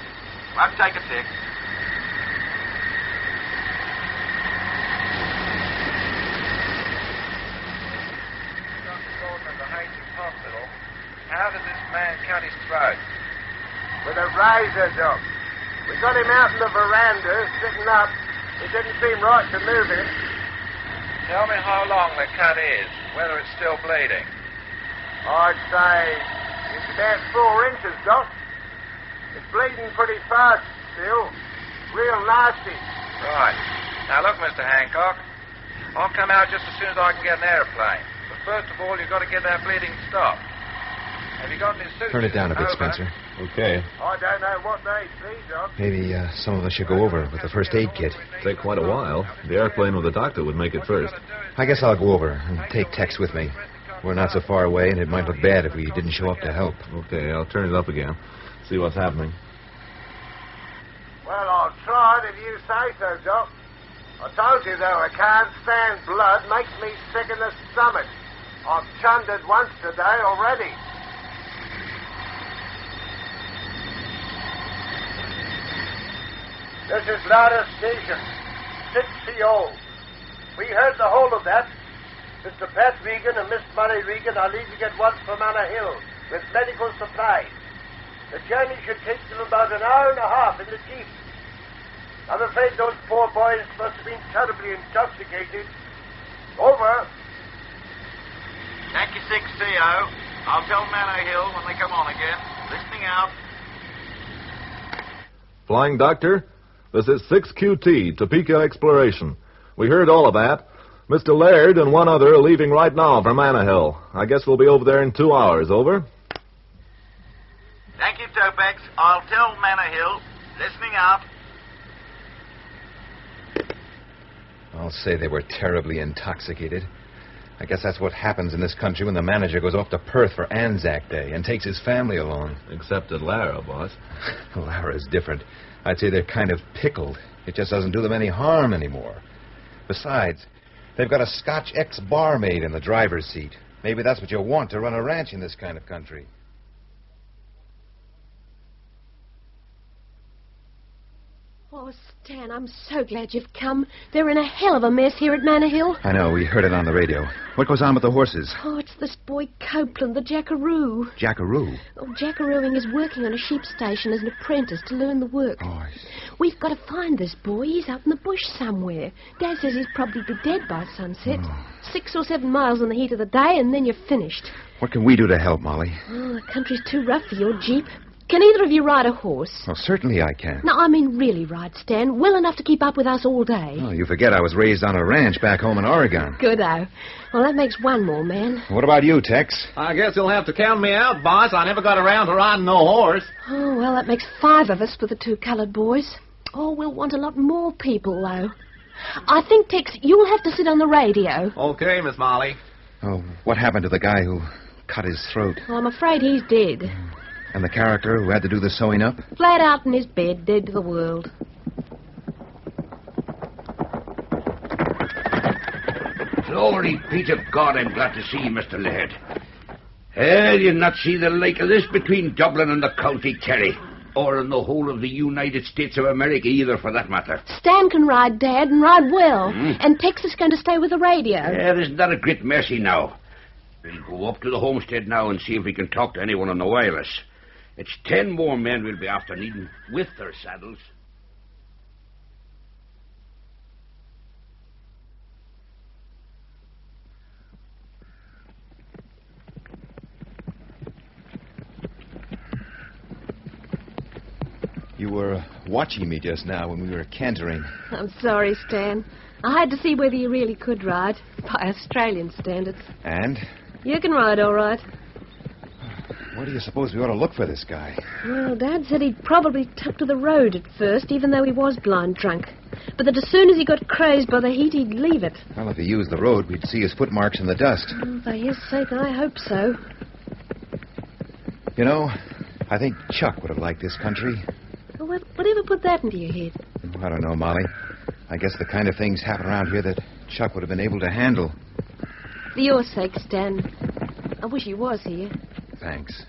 Won't take a tick. Hospital. How did this man cut his throat? With a razor, Doc. We got him out in the veranda, sitting up. It didn't seem right to move him. Tell me how long the cut is, whether it's still bleeding. I'd say it's about 4 inches, Doc. It's bleeding pretty fast still. Real nasty. Right. Now look, Mr. Hancock. I'll come out just as soon as I can get an airplane. But first of all, you've got to get that bleeding stopped. Have you got any suits? Turn it down a bit, Spencer. Okay. I don't know what they see, Doc. Maybe some of us should go over with the first aid kit. Take quite a while. The airplane with the doctor would make it first. I guess I'll go over and take Tex with me. We're not so far away, and it might look bad if we didn't show up to help. Okay, I'll turn it up again. See what's happening. Well, I'll try it if you say so, Doc. I told you, though, I can't stand blood. Makes me sick in the stomach. I've chunned it once today already. This is Lauder Station, 6CO. We heard the whole of that. Mr. Pat Regan and Miss Mollie Regan are leaving at once for Manor Hill with medical supplies. The journey should take them about an hour and a half in the jeep. I'm afraid those poor boys must have been terribly intoxicated. Over. Yankee 6CO. I'll tell Manor Hill when they come on again. Listening out. Flying Doctor, this is 6QT, Topeka Exploration. We heard all of that. Mr. Laird and one other are leaving right now for Manor Hill. I guess we'll be over there in 2 hours. Over. Thank you, Topex. I'll tell Manor Hill. Listening out. I'll say they were terribly intoxicated. I guess that's what happens in this country when the manager goes off to Perth for Anzac Day and takes his family along. Except at Lara, boss. Lara's different. I'd say they're kind of pickled. It just doesn't do them any harm anymore. Besides, they've got a Scotch ex-barmaid in the driver's seat. Maybe that's what you want to run a ranch in this kind of country. Oh, Stan, I'm so glad you've come. They're in a hell of a mess here at Manor Hill. I know, we heard it on the radio. What goes on with the horses? Oh, it's this boy Copeland, the jackaroo. Jackaroo? Oh, jackarooing is working on a sheep station as an apprentice to learn the work. Oh, We've got to find this boy. He's out in the bush somewhere. Dad says he'd probably be dead by sunset. 6 or 7 miles in the heat of the day, and then you're finished. What can we do to help, Molly? Oh, the country's too rough for your jeep. Can either of you ride a horse? Oh, certainly I can. No, I mean really ride, Stan. Well enough to keep up with us all day. Oh, you forget I was raised on a ranch back home in Oregon. Good-o. Well, that makes one more man. What about you, Tex? I guess you'll have to count me out, boss. I never got around to riding no horse. Oh, well, that makes 5 of us for the 2 colored boys. Oh, we'll want a lot more people, though. I think, Tex, you'll have to sit on the radio. Okay, Miss Mollie. Oh, what happened to the guy who cut his throat? Well, I'm afraid he's dead. And the character who had to do the sewing up? Flat out in his bed, dead to the world. Glory be to God, I'm glad to see you, Mr. Laird. You'll not see the like of this between Dublin and the County Kerry, or in the whole of the United States of America either, for that matter. Stan can ride, Dad, and ride well. And Tex is going to stay with the radio. Yeah, isn't that a great mercy now? We'll go up to the homestead now and see if we can talk to anyone on the wireless. It's 10 more men we'll be after needing with their saddles. You were watching me just now when we were cantering. I'm sorry, Stan. I had to see whether you really could ride, by Australian standards. And? You can ride all right. Where do you suppose we ought to look for this guy? Well, Dad said he'd probably took to the road at first, even though he was blind drunk. But that as soon as he got crazed by the heat, he'd leave it. Well, if he used the road, we'd see his footmarks in the dust. Oh, for his sake, I hope so. You know, I think Chuck would have liked this country. Well, whatever put that into your head? I don't know, Molly. I guess the kind of things happen around here that Chuck would have been able to handle. For your sake, Stan. I wish he was here. Thanks.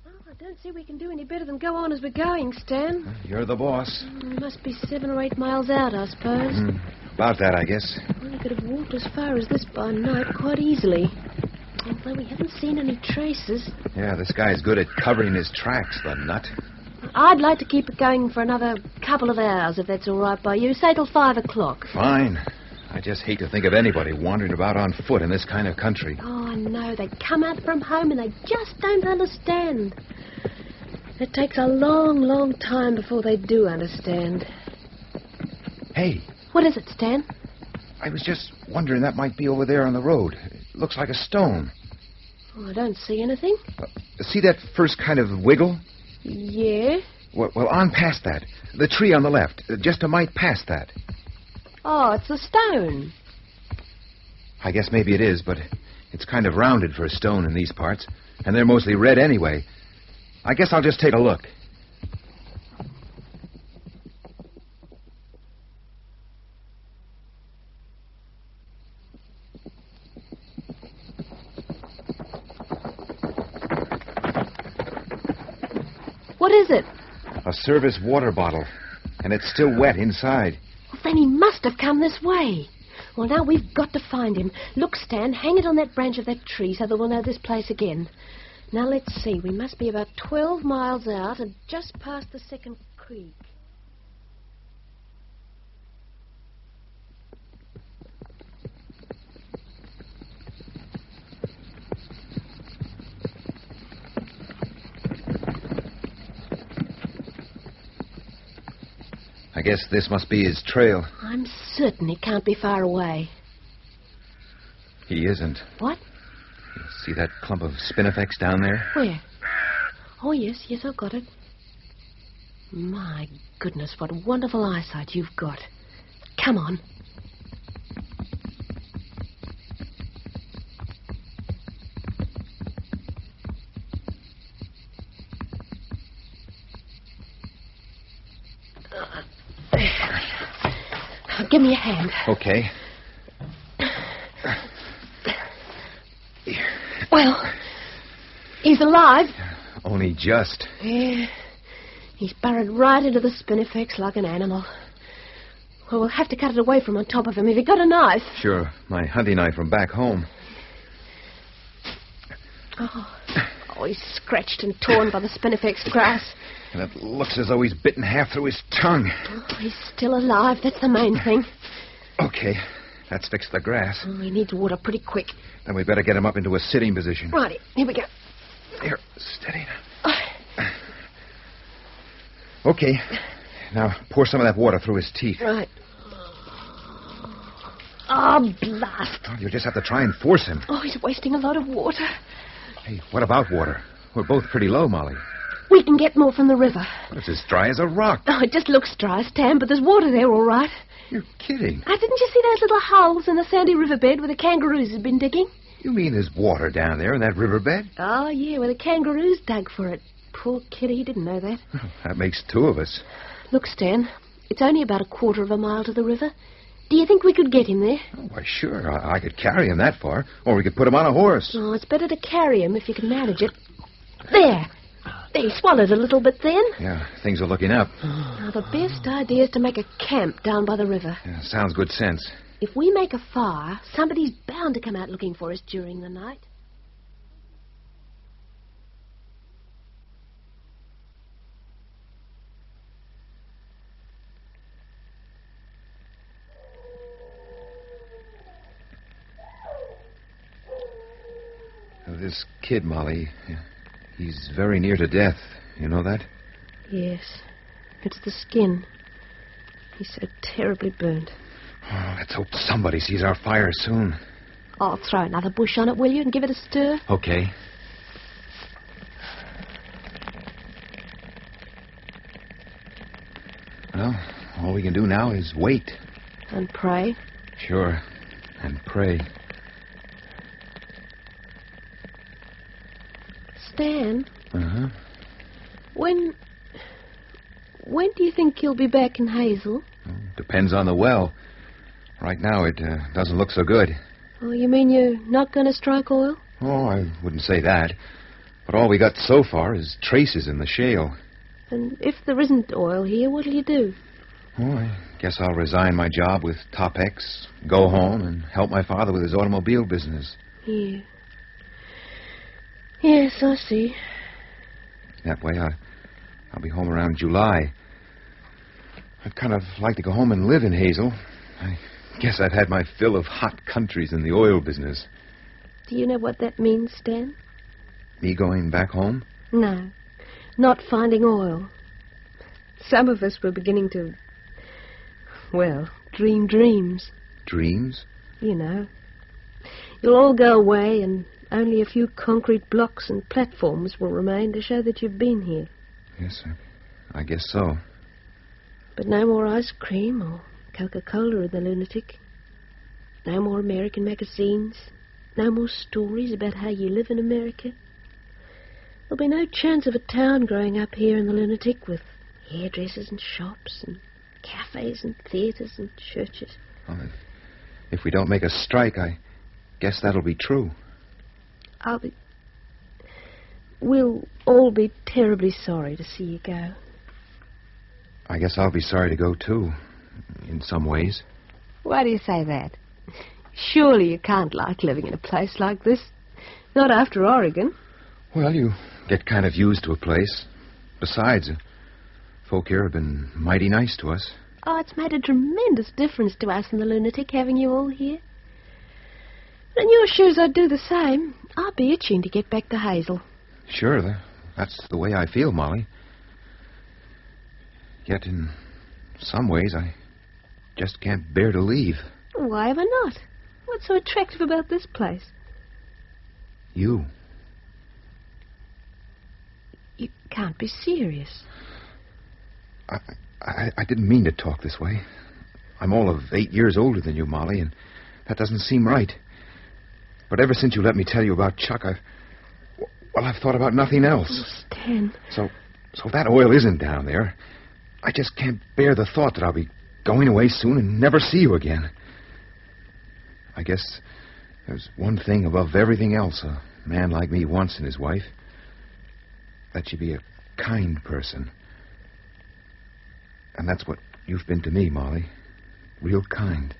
Oh, I don't see we can do any better than go on as we're going, Stan. Well, you're the boss. We must be 7 or 8 miles out, I suppose. About that, I guess. Well, you could have walked as far as this by night quite easily. Although we haven't seen any traces. Yeah, this guy's good at covering his tracks, the nut. I'd like to keep it going for another couple of hours, if that's all right by you. Say till 5 o'clock. Fine. I just hate to think of anybody wandering about on foot in this kind of country. Oh, I know. They come out from home and they just don't understand. It takes a long, long time before they do understand. Hey. What is it, Stan? I was just wondering, that might be over there on the road. It looks like a stone. Oh, I don't see anything. See that first kind of wiggle? Yeah. Well, on past that. The tree on the left. Just a mite past that. Oh, it's a stone. I guess maybe it is, but it's kind of rounded for a stone in these parts. And they're mostly red anyway. I guess I'll just take a look. What is it? A service water bottle. And it's still wet inside. Well, then he must have come this way. Well, now we've got to find him. Look, Stan, hang it on that branch of that tree so that we'll know this place again. Now, let's see. We must be about 12 miles out and just past the second creek. I guess this must be his trail. I'm certain he can't be far away. He isn't. What? See that clump of spinifex down there? Where? Oh, yes, I've got it. My goodness, what wonderful eyesight you've got. Come on. Give me a hand. Okay. Well, he's alive. Only just. Yeah. He's burrowed right into the spinifex like an animal. Well, we'll have to cut it away from on top of him. Have you got a knife? Sure. My hunting knife from back home. Oh, he's scratched and torn by the spinifex grass. And it looks as though he's bitten half through his tongue. Oh, he's still alive. That's the main thing. Okay. Let's fix the grass. Oh, he needs water pretty quick. Then we better get him up into a sitting position. Righty. Here we go. Here, steady now. Okay. Now, pour some of that water through his teeth. Right. Oh, blast. Oh, you'll just have to try and force him. Oh, he's wasting a lot of water. Hey, what about water? We're both pretty low, Molly. We can get more from the river. It's as dry as a rock. Oh, it just looks dry, Stan, but there's water there, all right. You're kidding. Didn't you see those little holes in the sandy riverbed where the kangaroos had been digging? You mean there's water down there in that riverbed? Oh, yeah, where the kangaroos dug for it. Poor kid, he didn't know that. That makes two of us. Look, Stan, it's only about 1/4 of a mile to the river. Do you think we could get him there? Oh, why, sure. I could carry him that far. Or we could put him on a horse. Oh, it's better to carry him if you can manage it. There. He swallowed a little bit then. Yeah, things are looking up. Now, the best idea is to make a camp down by the river. Yeah, sounds good sense. If we make a fire, somebody's bound to come out looking for us during the night. This kid, Molly, he's very near to death. You know that? Yes. It's the skin. He's so terribly burnt. Oh, let's hope somebody sees our fire soon. I'll throw another bush on it, will you, and give it a stir? Okay. Well, all we can do now is wait. And pray? Sure. And pray. Stan? Uh-huh. When do you think you'll be back in Hazel? Depends on the well. Right now, it doesn't look so good. Oh, you mean you're not going to strike oil? Oh, I wouldn't say that. But all we got so far is traces in the shale. And if there isn't oil here, what'll you do? Oh, I guess I'll resign my job with Top-X, go home, and help my father with his automobile business. Yeah. Yes, I see. That way, I'll be home around July. I'd kind of like to go home and live in Hazel. I guess I've had my fill of hot countries in the oil business. Do you know what that means, Stan? Me going back home? No, not finding oil. Some of us were beginning to, well, dream dreams. Dreams? You know. You'll all go away and only a few concrete blocks and platforms will remain to show that you've been here. Yes, sir. I guess so. But no more ice cream or Coca-Cola in the lunatic. No more American magazines. No more stories about how you live in America. There'll be no chance of a town growing up here in the lunatic with hairdressers and shops and cafes and theatres and churches. Well, if we don't make a strike, I guess that'll be true. We'll all be terribly sorry to see you go. I guess I'll be sorry to go, too, in some ways. Why do you say that? Surely you can't like living in a place like this. Not after Oregon. Well, you get kind of used to a place. Besides, folk here have been mighty nice to us. Oh, it's made a tremendous difference to us in the lunatic having you all here. In your shoes, I'd do the same. I'll be itching to get back to Hazel. Sure, that's the way I feel, Molly. Yet in some ways, I just can't bear to leave. Why ever not? What's so attractive about this place? You. You can't be serious. I didn't mean to talk this way. I'm all of 8 years older than you, Molly, and that doesn't seem right. But ever since you let me tell you about Chuck, I've thought about nothing else. Oh, Stan. So that oil isn't down there. I just can't bear the thought that I'll be going away soon and never see you again. I guess there's one thing above everything else a man like me wants in his wife. That she be a kind person. And that's what you've been to me, Molly. Real kind.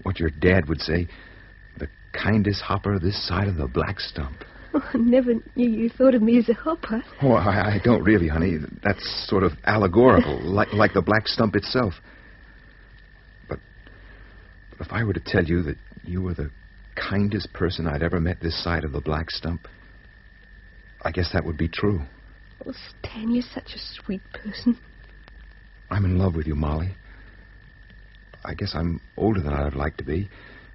What your dad would say, the kindest hopper this side of the Black Stump. Oh, I never knew you thought of me as a hopper. Oh, I don't really, honey. That's sort of allegorical, like the Black Stump itself. But if I were to tell you that you were the kindest person I'd ever met this side of the Black Stump, I guess that would be true. Oh, Stan, you're such a sweet person. I'm in love with you, Molly. I guess I'm older than I'd like to be,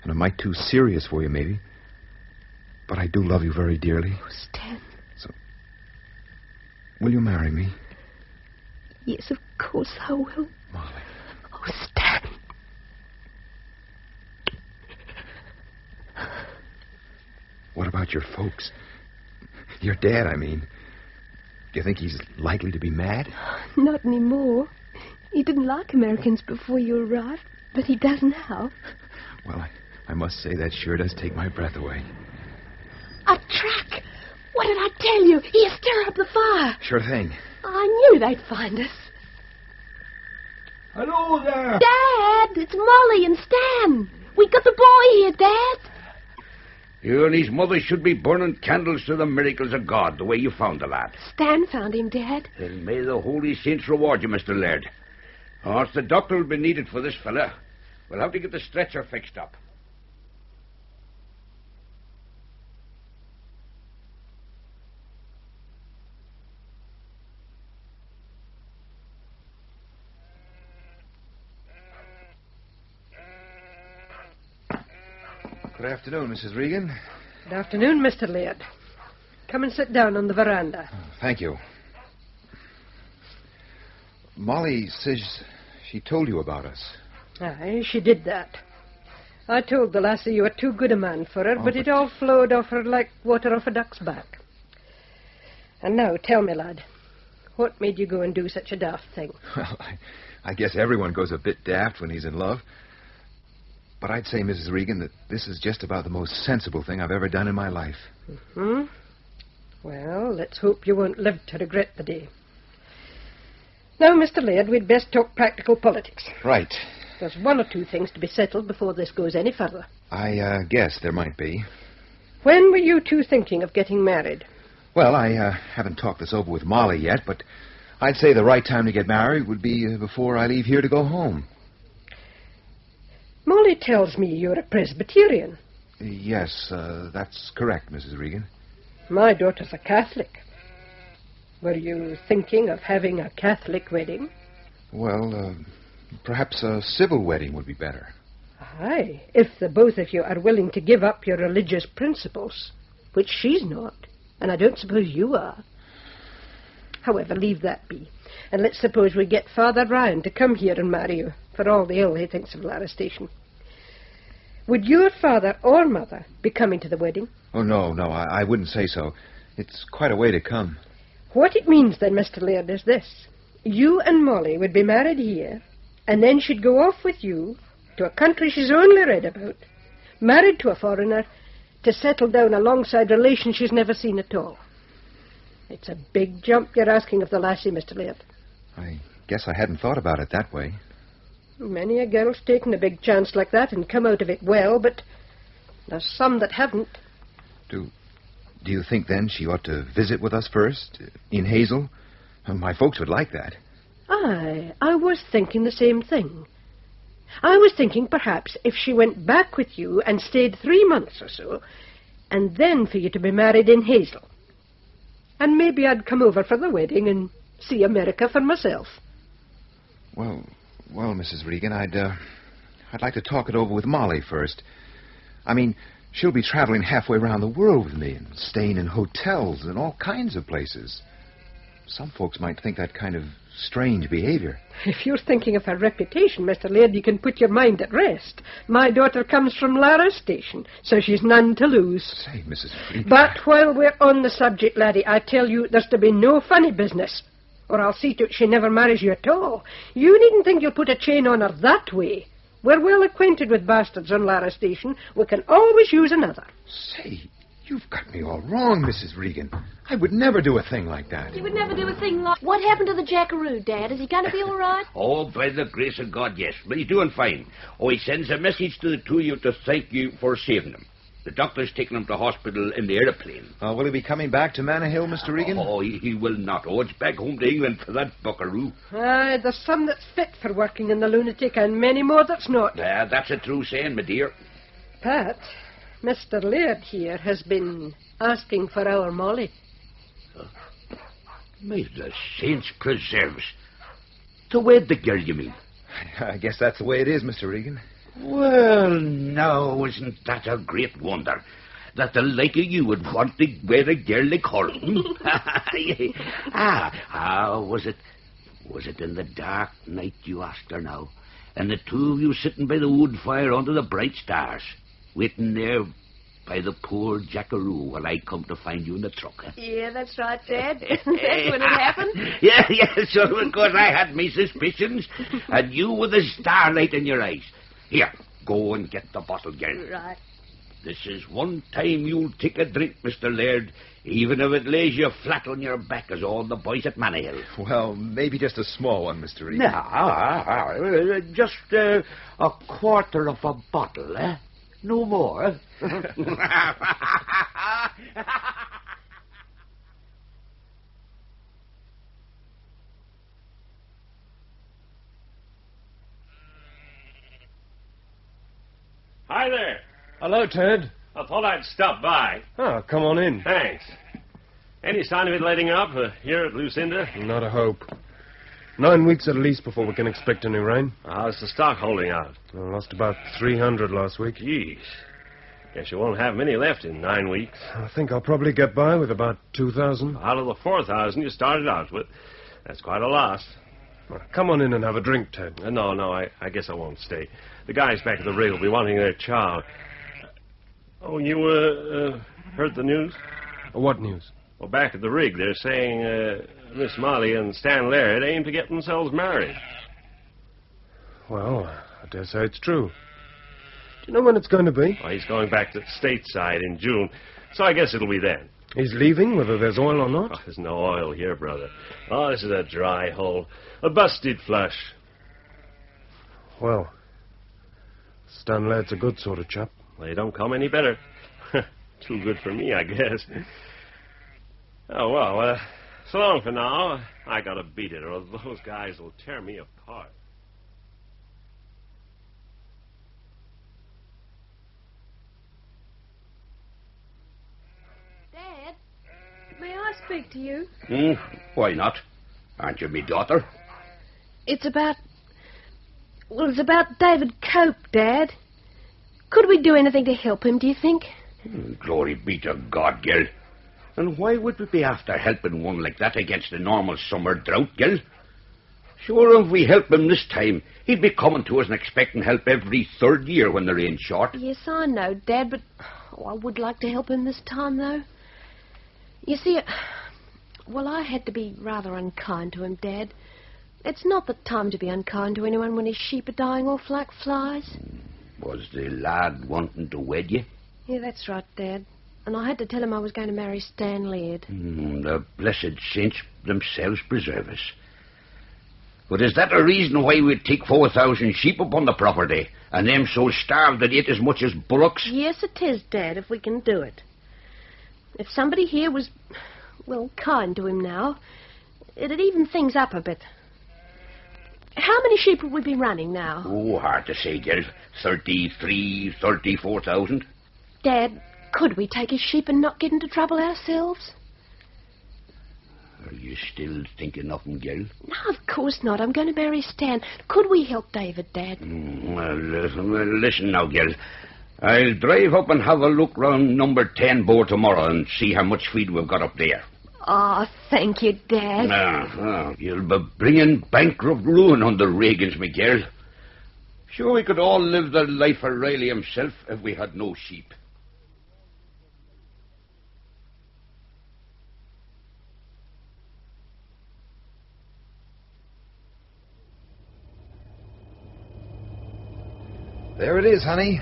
and a mite too serious for you, maybe. But I do love you very dearly. Oh, Stan. So, will you marry me? Yes, of course I will. Molly. Oh, Stan. What about your folks? Your dad, I mean. Do you think he's likely to be mad? Not anymore. He didn't like Americans before you arrived, but he does now. Well, I must say that sure does take my breath away. A track! What did I tell you? Here, stir up the fire. Sure thing. I knew they'd find us. Hello there. Dad, it's Mollie and Stan. We got the boy here, Dad. You and his mother should be burning candles to the miracles of God, the way you found the lad. Stan found him, Dad. And may the holy saints reward you, Mr. Laird. Or else the doctor will be needed for this fella. We'll have to get the stretcher fixed up. Good afternoon, Mrs. Regan. Good afternoon, Mr. Laird. Come and sit down on the veranda. Thank you. Mollie says she told you about us. Aye, she did that. I told the lassie you were too good a man for her, but it all flowed off her like water off a duck's back. And now, tell me, lad, what made you go and do such a daft thing? Well, I guess everyone goes a bit daft when he's in love. But I'd say, Mrs. Regan, that this is just about the most sensible thing I've ever done in my life. Mm-hmm. Well, let's hope you won't live to regret the day. Now, Mr. Laird, we'd best talk practical politics. Right. There's one or two things to be settled before this goes any further. I guess there might be. When were you two thinking of getting married? Well, I haven't talked this over with Mollie yet, but I'd say the right time to get married would be before I leave here to go home. Mollie tells me you're a Presbyterian. Yes, that's correct, Mrs. Regan. My daughter's a Catholic. Were you thinking of having a Catholic wedding? Well, perhaps a civil wedding would be better. Aye, if the both of you are willing to give up your religious principles, which she's not, and I don't suppose you are. However, leave that be. And let's suppose we get Father Ryan to come here and marry you, for all the ill he thinks of Lara Station. Would your father or mother be coming to the wedding? Oh, no, I wouldn't say so. It's quite a way to come. What it means, then, Mr. Laird, is this. You and Mollie would be married here, and then she'd go off with you to a country she's only read about, married to a foreigner, to settle down alongside relations she's never seen at all. It's a big jump you're asking of the lassie, Mr. Laird. I guess I hadn't thought about it that way. Many a girl's taken a big chance like that and come out of it well, but there's some that haven't. Do you think, then, she ought to visit with us first, in Hazel? My folks would like that. Aye, I was thinking the same thing. I was thinking perhaps if she went back with you and stayed 3 months or so, and then for you to be married in Hazel. And maybe I'd come over for the wedding and see America for myself. Well, Mrs. Regan, I'd like to talk it over with Mollie first. I mean, she'll be traveling halfway around the world with me and staying in hotels and all kinds of places. Some folks might think that kind of strange behavior. If you're thinking of her reputation, Mr. Laird, you can put your mind at rest. My daughter comes from Lara Station, so she's none to lose. Say, Mrs. Regan... But while we're on the subject, laddie, I tell you there's to be no funny business, or I'll see to it she never marries you at all. You needn't think you'll put a chain on her that way. We're well acquainted with bastards on Lara Station. We can always use another. Say, you've got me all wrong, Mrs. Regan. I would never do a thing like that. You would never do a thing like... What happened to the jackaroo, Dad? Is he going to be all right? Oh, by the grace of God, yes. But he's doing fine. Oh, he sends a message to the two of you to thank you for saving him. The doctor's taking him to hospital in the aeroplane. Will he be coming back to Manor Hill, Mr. Regan? Oh, he will not. Oh, it's back home to England for that buckaroo. Aye, there's some that's fit for working in the lunatic and many more that's not. That's a true saying, my dear. Pat, Mr. Laird here has been asking for our Mollie. May the saints preserves. To wed the girl, you mean? I guess that's the way it is, Mr. Regan. Well, now, isn't that a great wonder? That the like of you would want to wed a girl like her. Was it in the dark night you asked her now? And the two of you sitting by the wood fire under the bright stars, waiting there by the poor jackaroo when I come to find you in the truck. Yeah, that's right, Dad. That's when it happened. Yeah, so of course I had me suspicions, and you with the starlight in your eyes. Here, go and get the bottle, girl. Right. This is one time you'll take a drink, Mr. Laird, even if it lays you flat on your back as all the boys at Manahill. Well, maybe just a small one, Mr. Regan. No, just a quarter of a bottle, eh? No more. Hi there. Hello, Ted. I thought I'd stop by. Oh, come on in. Thanks. Any sign of it letting up here at Lucinda? Not a hope. 9 weeks at least before we can expect any rain. How's the stock holding out? I lost about 300 last week. Jeez. Guess you won't have many left in 9 weeks. I think I'll probably get by with about 2,000. Out of the 4,000 you started out with. That's quite a loss. Well, come on in and have a drink, Ted. No, I guess I won't stay. The guys back at the rig will be wanting their chow. Oh, you, heard the news? What news? Well, back at the rig, they're saying, Miss Mollie and Stan Laird aim to get themselves married. Well, I dare say it's true. Do you know when it's going to be? Well, he's going back to stateside in June, so I guess it'll be then. He's leaving, whether there's oil or not? Oh, there's no oil here, brother. Oh, this is a dry hole. A busted flush. Well, Stan Laird's a good sort of chap. They don't come any better. Too good for me, I guess. Oh, well, so long for now. I gotta beat it, or those guys will tear me apart. Dad, may I speak to you? Why not? Aren't you me daughter? It's about David Cope, Dad. Could we do anything to help him, do you think? Glory be to God, girl. And why would we be after helping one like that against a normal summer drought, girl? Sure, if we help him this time, he'd be coming to us and expecting help every third year when the rain's short. Yes, I know, Dad, but I would like to help him this time, though. You see, I had to be rather unkind to him, Dad. It's not the time to be unkind to anyone when his sheep are dying off like flies. Was the lad wanting to wed you? Yeah, that's right, Dad. And I had to tell him I was going to marry Stan Laird. The blessed saints themselves preserve us. But is that a reason why we'd take 4,000 sheep upon the property, and them so starved they'd eat as much as bullocks? Yes, it is, Dad, if we can do it. If somebody here was, kind to him now, it'd even things up a bit. How many sheep would we be running now? Oh, hard to say, girl. 33, 34,000. Dad, could we take his sheep and not get into trouble ourselves? Are you still thinking of him, girl? No, of course not. I'm going to marry Stan. Could we help David, Dad? Listen now, girl. I'll drive up and have a look round number 10 bore tomorrow and see how much feed we've got up there. Oh, thank you, Dad. You'll be bringing bankrupt ruin on the Regans, my girl. Sure, we could all live the life of Riley himself if we had no sheep. There it is, honey.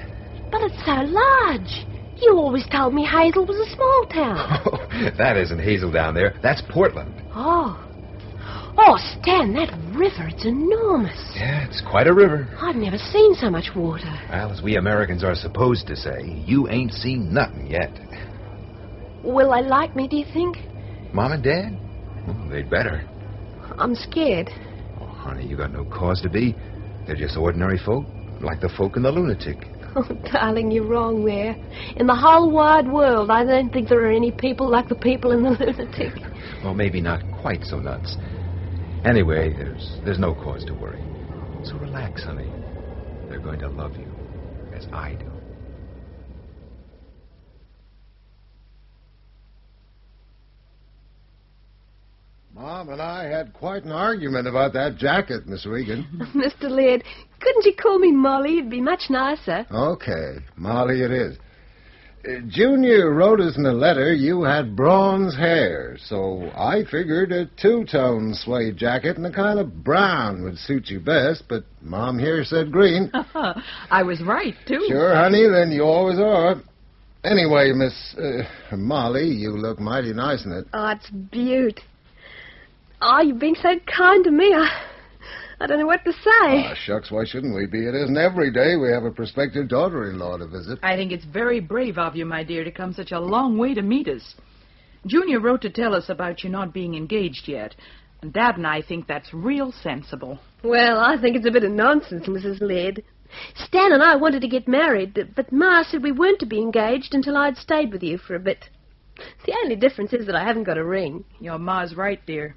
But it's so large. You always told me Hazel was a small town. Oh, that isn't Hazel down there. That's Portland. Oh, Stan, that river, it's enormous. Yeah, it's quite a river. I've never seen so much water. Well, as we Americans are supposed to say, you ain't seen nothing yet. Will they like me, do you think? Mom and Dad? Well, they'd better. I'm scared. Oh, honey, you got no cause to be. They're just ordinary folk, like the folk in the lunatic. Oh, darling, you're wrong there. In the whole wide world, I don't think there are any people like the people in the lunatic. Well, maybe not quite so nuts. Anyway, there's no cause to worry. So relax, honey. They're going to love you, as I do. Mom and I had quite an argument about that jacket, Miss Regan. Mr. Laird, couldn't you call me Mollie? It'd be much nicer. Okay, Mollie it is. Junior wrote us in a letter you had bronze hair, so I figured a two-tone suede jacket and a kind of brown would suit you best, but Mom here said green. I was right, too. Sure, honey, then you always are. Anyway, Miss Mollie, you look mighty nice in it. Oh, it's beaut. Oh, you've been so kind to me. I don't know what to say. Ah, shucks, why shouldn't we be? It isn't every day we have a prospective daughter-in-law to visit. I think it's very brave of you, my dear, to come such a long way to meet us. Junior wrote to tell us about you not being engaged yet, and Dad and I think that's real sensible. Well, I think it's a bit of nonsense, Mrs. Laird. Stan and I wanted to get married, but Ma said we weren't to be engaged until I'd stayed with you for a bit. The only difference is that I haven't got a ring. Your Ma's right, dear.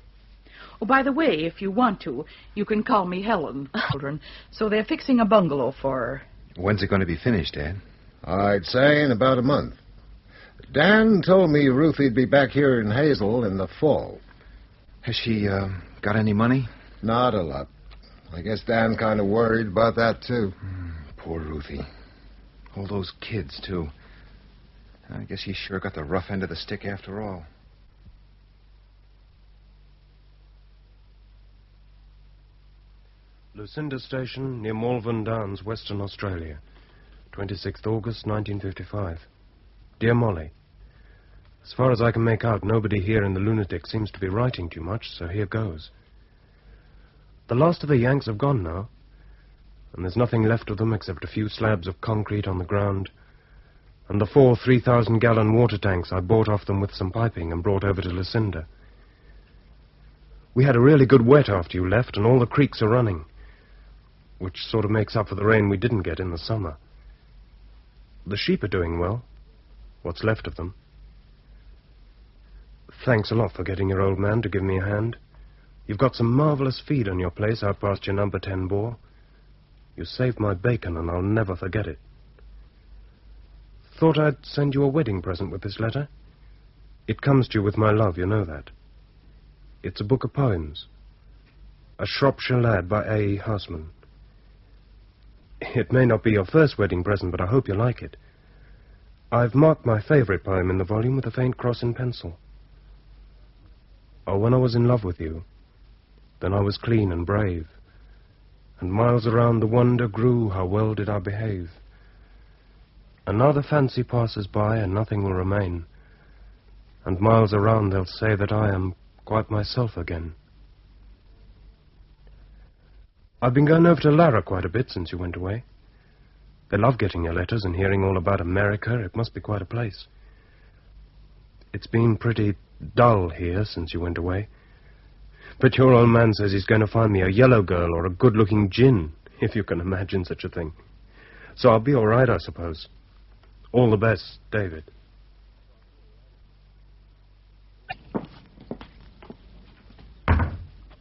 Oh, by the way, if you want to, you can call me Helen, children. So they're fixing a bungalow for her. When's it going to be finished, Dad? I'd say in about a month. Dan told me Ruthie'd be back here in Hazel in the fall. Has she got any money? Not a lot. I guess Dan kind of worried about that, too. Poor Ruthie. All those kids, too. I guess he sure got the rough end of the stick after all. Lucinda Station, near Malvern Downs, Western Australia. 26th August, 1955. Dear Mollie, as far as I can make out, nobody here in the lunatic seems to be writing too much, so here goes. The last of the Yanks have gone now, and there's nothing left of them except a few slabs of concrete on the ground, and the 4 3,000-gallon water tanks I bought off them with some piping and brought over to Lucinda. We had a really good wet after you left, and all the creeks are running, which sort of makes up for the rain we didn't get in the summer. The sheep are doing well, what's left of them. Thanks a lot for getting your old man to give me a hand. You've got some marvelous feed on your place out past your number 10 bore. You saved my bacon, and I'll never forget it. Thought I'd send you a wedding present with this letter. It comes to you with my love, you know that. It's a book of poems. A Shropshire Lad by A. Houseman. It may not be your first wedding present, but I hope you like it. I've marked my favorite poem in the volume with a faint cross in pencil. Oh, when I was in love with you, then I was clean and brave, and miles around the wonder grew how well did I behave. And now the fancy passes by and nothing will remain, and miles around they'll say that I am quite myself again. I've been going over to Lara quite a bit since you went away. They love getting your letters and hearing all about America. It must be quite a place. It's been pretty dull here since you went away. But your old man says he's going to find me a yellow girl or a good-looking gin, if you can imagine such a thing. So I'll be all right, I suppose. All the best, David.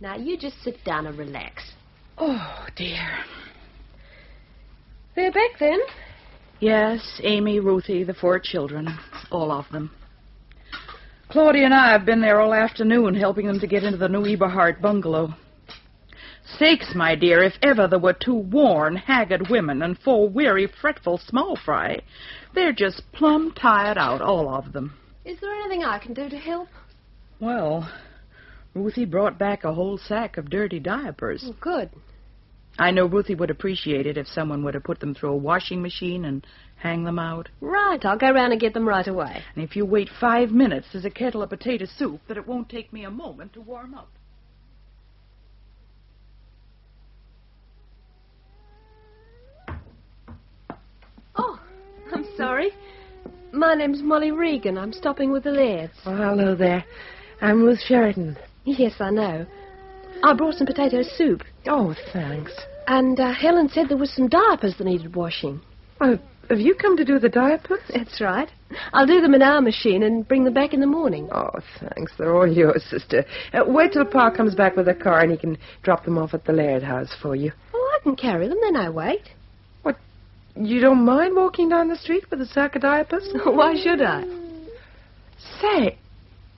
Now, you just sit down and relax. Oh, dear. They're back, then? Yes, Amy, Ruthie, the 4 children, all of them. Claudia and I have been there all afternoon helping them to get into the new Eberhard bungalow. Sakes, my dear, if ever there were 2 worn, haggard women and 4 weary, fretful small fry, they're just plumb tired out, all of them. Is there anything I can do to help? Well, Ruthie brought back a whole sack of dirty diapers. Oh, good. I know Ruthie would appreciate it if someone would have put them through a washing machine and hang them out. Right, I'll go round and get them right away. And if you wait 5 minutes, there's a kettle of potato soup that it won't take me a moment to warm up. Oh, I'm sorry. My name's Mollie Regan. I'm stopping with the Lairds. Oh, hello there. I'm Ruth Sheridan. Yes, I know. I brought some potato soup. Oh, thanks. And Helen said there was some diapers that needed washing. Well, have you come to do the diapers? That's right. I'll do them in our machine and bring them back in the morning. Oh, thanks. They're all yours, sister. Wait till Pa comes back with a car and he can drop them off at the Laird house for you. Oh, I can carry them. They're no weight. What? You don't mind walking down the street with a sack of diapers? Why should I? Say,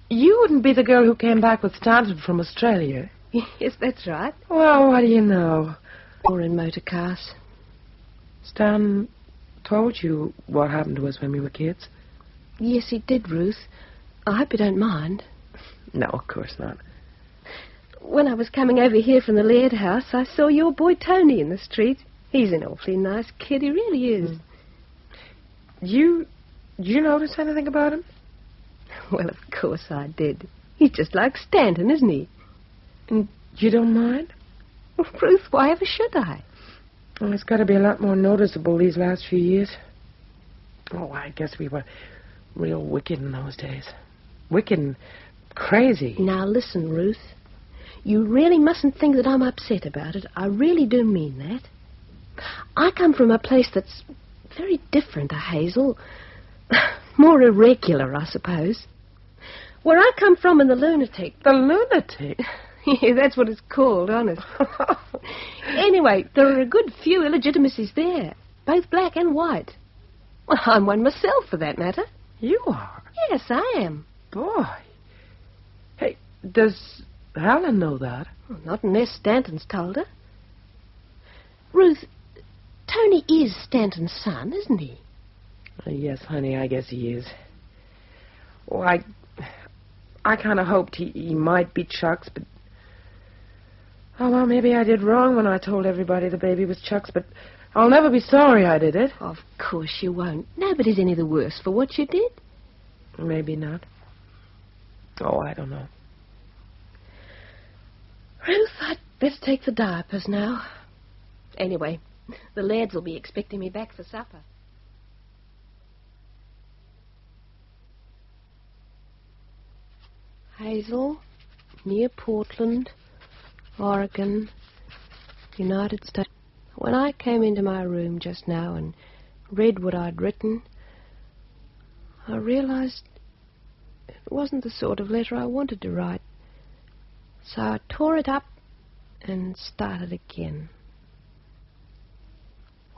you wouldn't be the girl who came back with Stanton from Australia. Yes, that's right. Well, what do you know? Or in motor cars. Stan told you what happened to us when we were kids. Yes, he did, Ruth. I hope you don't mind. No, of course not. When I was coming over here from the Laird house, I saw your boy Tony in the street. He's an awfully nice kid, he really is. You notice anything about him? Well, of course I did. He's just like Stanton, isn't he? And you don't mind? Well, Ruth, why ever should I? Well, it's got to be a lot more noticeable these last few years. Oh, I guess we were real wicked in those days. Wicked and crazy. Now, listen, Ruth. You really mustn't think that I'm upset about it. I really do mean that. I come from a place that's very different to Hazel. More irregular, I suppose. Where I come from in the lunatic. The lunatic? Yeah, that's what it's called, honest. Anyway, there are a good few illegitimacies there, both black and white. Well, I'm one myself, for that matter. You are? Yes, I am. Boy. Hey, does Helen know that? Well, not unless Stanton's told her. Ruth, Tony is Stanton's son, isn't he? Yes, honey, I guess he is. Oh, I kind of hoped he might be Chuck's, but... Oh, well, maybe I did wrong when I told everybody the baby was Chuck's, but I'll never be sorry I did it. Of course you won't. Nobody's any the worse for what you did. Maybe not. Oh, I don't know. Ruth, I'd better take the diapers now. Anyway, the lads will be expecting me back for supper. Hazel, near Portland, Oregon, United States. When I came into my room just now and read what I'd written, I realized it wasn't the sort of letter I wanted to write. So I tore it up and started again.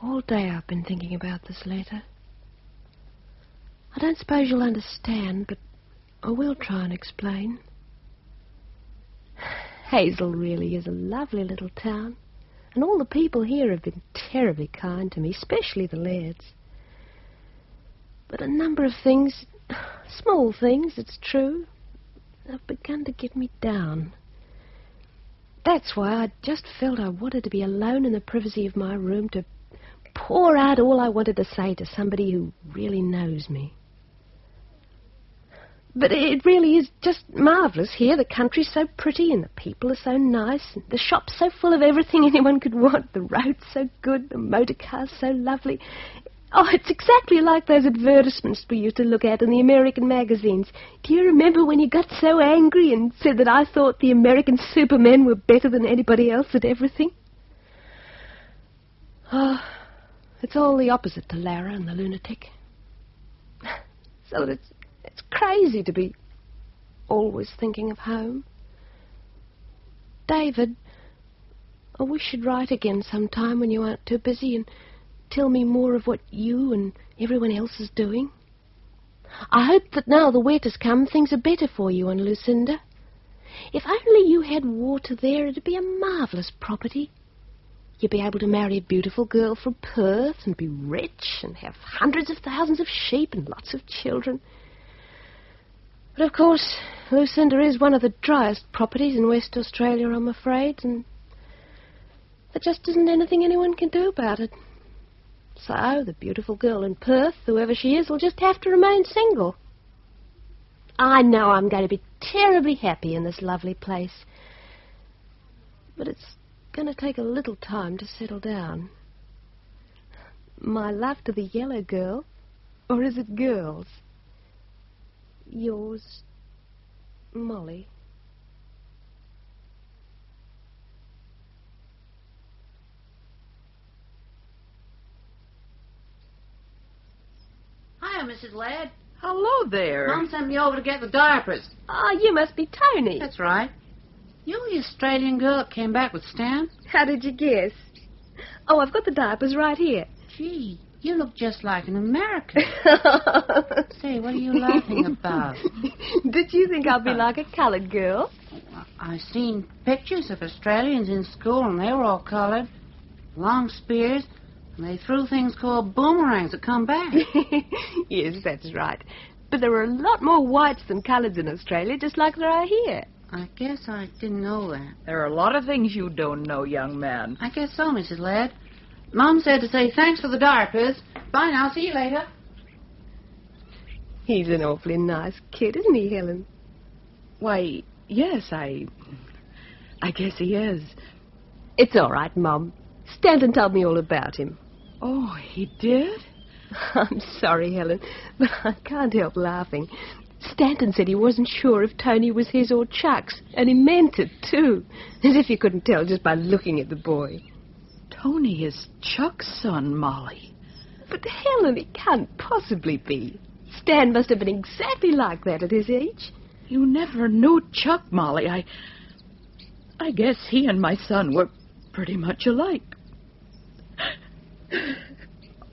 All day I've been thinking about this letter. I don't suppose you'll understand, but I will try and explain. Hazel really is a lovely little town, and all the people here have been terribly kind to me, especially the Lairds. But a number of things, small things, it's true, have begun to get me down. That's why I just felt I wanted to be alone in the privacy of my room to pour out all I wanted to say to somebody who really knows me. But it really is just marvellous here. The country's so pretty and the people are so nice. And the shop's so full of everything anyone could want. The road's so good. The motor car's so lovely. Oh, it's exactly like those advertisements we used to look at in the American magazines. Do you remember when you got so angry and said that I thought the American supermen were better than anybody else at everything? Oh, it's all the opposite to Lara and the lunatic. So that it's crazy to be always thinking of home. David, I wish you'd write again sometime when you aren't too busy and tell me more of what you and everyone else is doing. I hope that now the wet has come, things are better for you and Lucinda. If only you had water there, it'd be a marvellous property. You'd be able to marry a beautiful girl from Perth and be rich and have hundreds of thousands of sheep and lots of children. But, of course, Lucinda is one of the driest properties in West Australia, I'm afraid, and there just isn't anything anyone can do about it. So, the beautiful girl in Perth, whoever she is, will just have to remain single. I know I'm going to be terribly happy in this lovely place, but it's going to take a little time to settle down. My love to the yellow girl, or is it girls? Yours, Mollie. Hiya, Mrs. Laird. Hello there. Mum sent me over to get the diapers. Oh, you must be Tony. That's right. You're the Australian girl that came back with Stan? How did you guess? Oh, I've got the diapers right here. Gee, you look just like an American. Say, what are you laughing about? Did you think I'd be like a coloured girl? I've seen pictures of Australians in school, and they were all coloured. Long spears, and they threw things called boomerangs that come back. Yes, that's right. But there are a lot more whites than coloureds in Australia, just like there are here. I guess I didn't know that. There are a lot of things you don't know, young man. I guess so, Mrs. Laird. Mom said to say thanks for the diapers. Bye now. See you later. He's an awfully nice kid, isn't he, Helen? Why, yes, I guess he is. It's all right, Mum. Stanton told me all about him. Oh, he did? I'm sorry, Helen, but I can't help laughing. Stanton said he wasn't sure if Tony was his or Chuck's, and he meant it, too. As if you couldn't tell just by looking at the boy. Tony is Chuck's son, Mollie. But, Helen, it can't possibly be. Stan must have been exactly like that at his age. You never knew Chuck, Mollie. I guess he and my son were pretty much alike.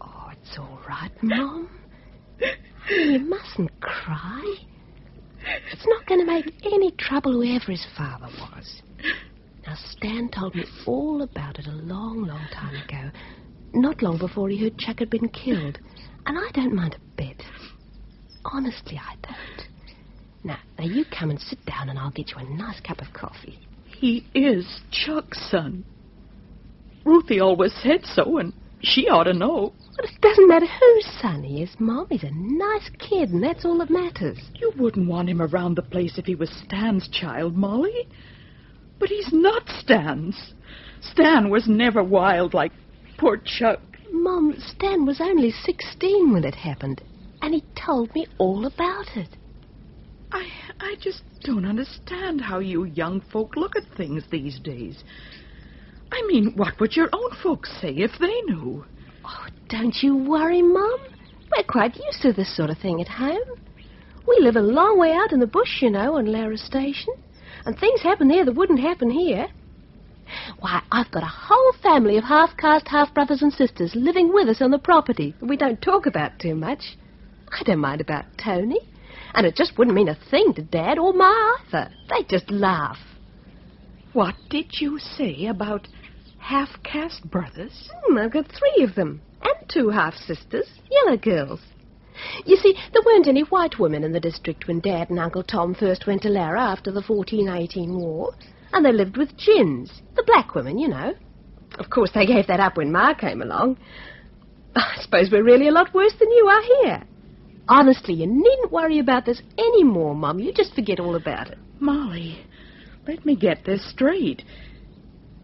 Oh, it's all right, Mom. You mustn't cry. It's not going to make any trouble whoever his father was. Now, Stan told me all about it a long, long time ago. Not long before he heard Chuck had been killed. And I don't mind a bit. Honestly, I don't. Now, you come and sit down and I'll get you a nice cup of coffee. He is Chuck's son. Ruthie always said so, and she ought to know. But it doesn't matter whose son he is, Mom. He's a nice kid, and that's all that matters. You wouldn't want him around the place if he was Stan's child, Mollie. But he's not Stan's. Stan was never wild like poor Chuck. Mom, Stan was only 16 when it happened, and he told me all about it. I just don't understand how you young folk look at things these days. I mean, what would your own folks say if they knew? Oh, don't you worry, Mum. We're quite used to this sort of thing at home. We live a long way out in the bush, you know, on Lara Station. And things happen there that wouldn't happen here. Why, I've got a whole family of half-caste, half-brothers and sisters living with us on the property that we don't talk about too much. I don't mind about Tony. And it just wouldn't mean a thing to Dad or Ma either. They'd just laugh. What did you say about half-caste brothers? I've got 3 of them. And 2 half-sisters, yellow girls. You see, there weren't any white women in the district when Dad and Uncle Tom first went to Lara after the 1418 war. And they lived with gins, the black women, you know. Of course, they gave that up when Ma came along. I suppose we're really a lot worse than you are here. Honestly, you needn't worry about this anymore, Mum. You just forget all about it. Mollie, let me get this straight.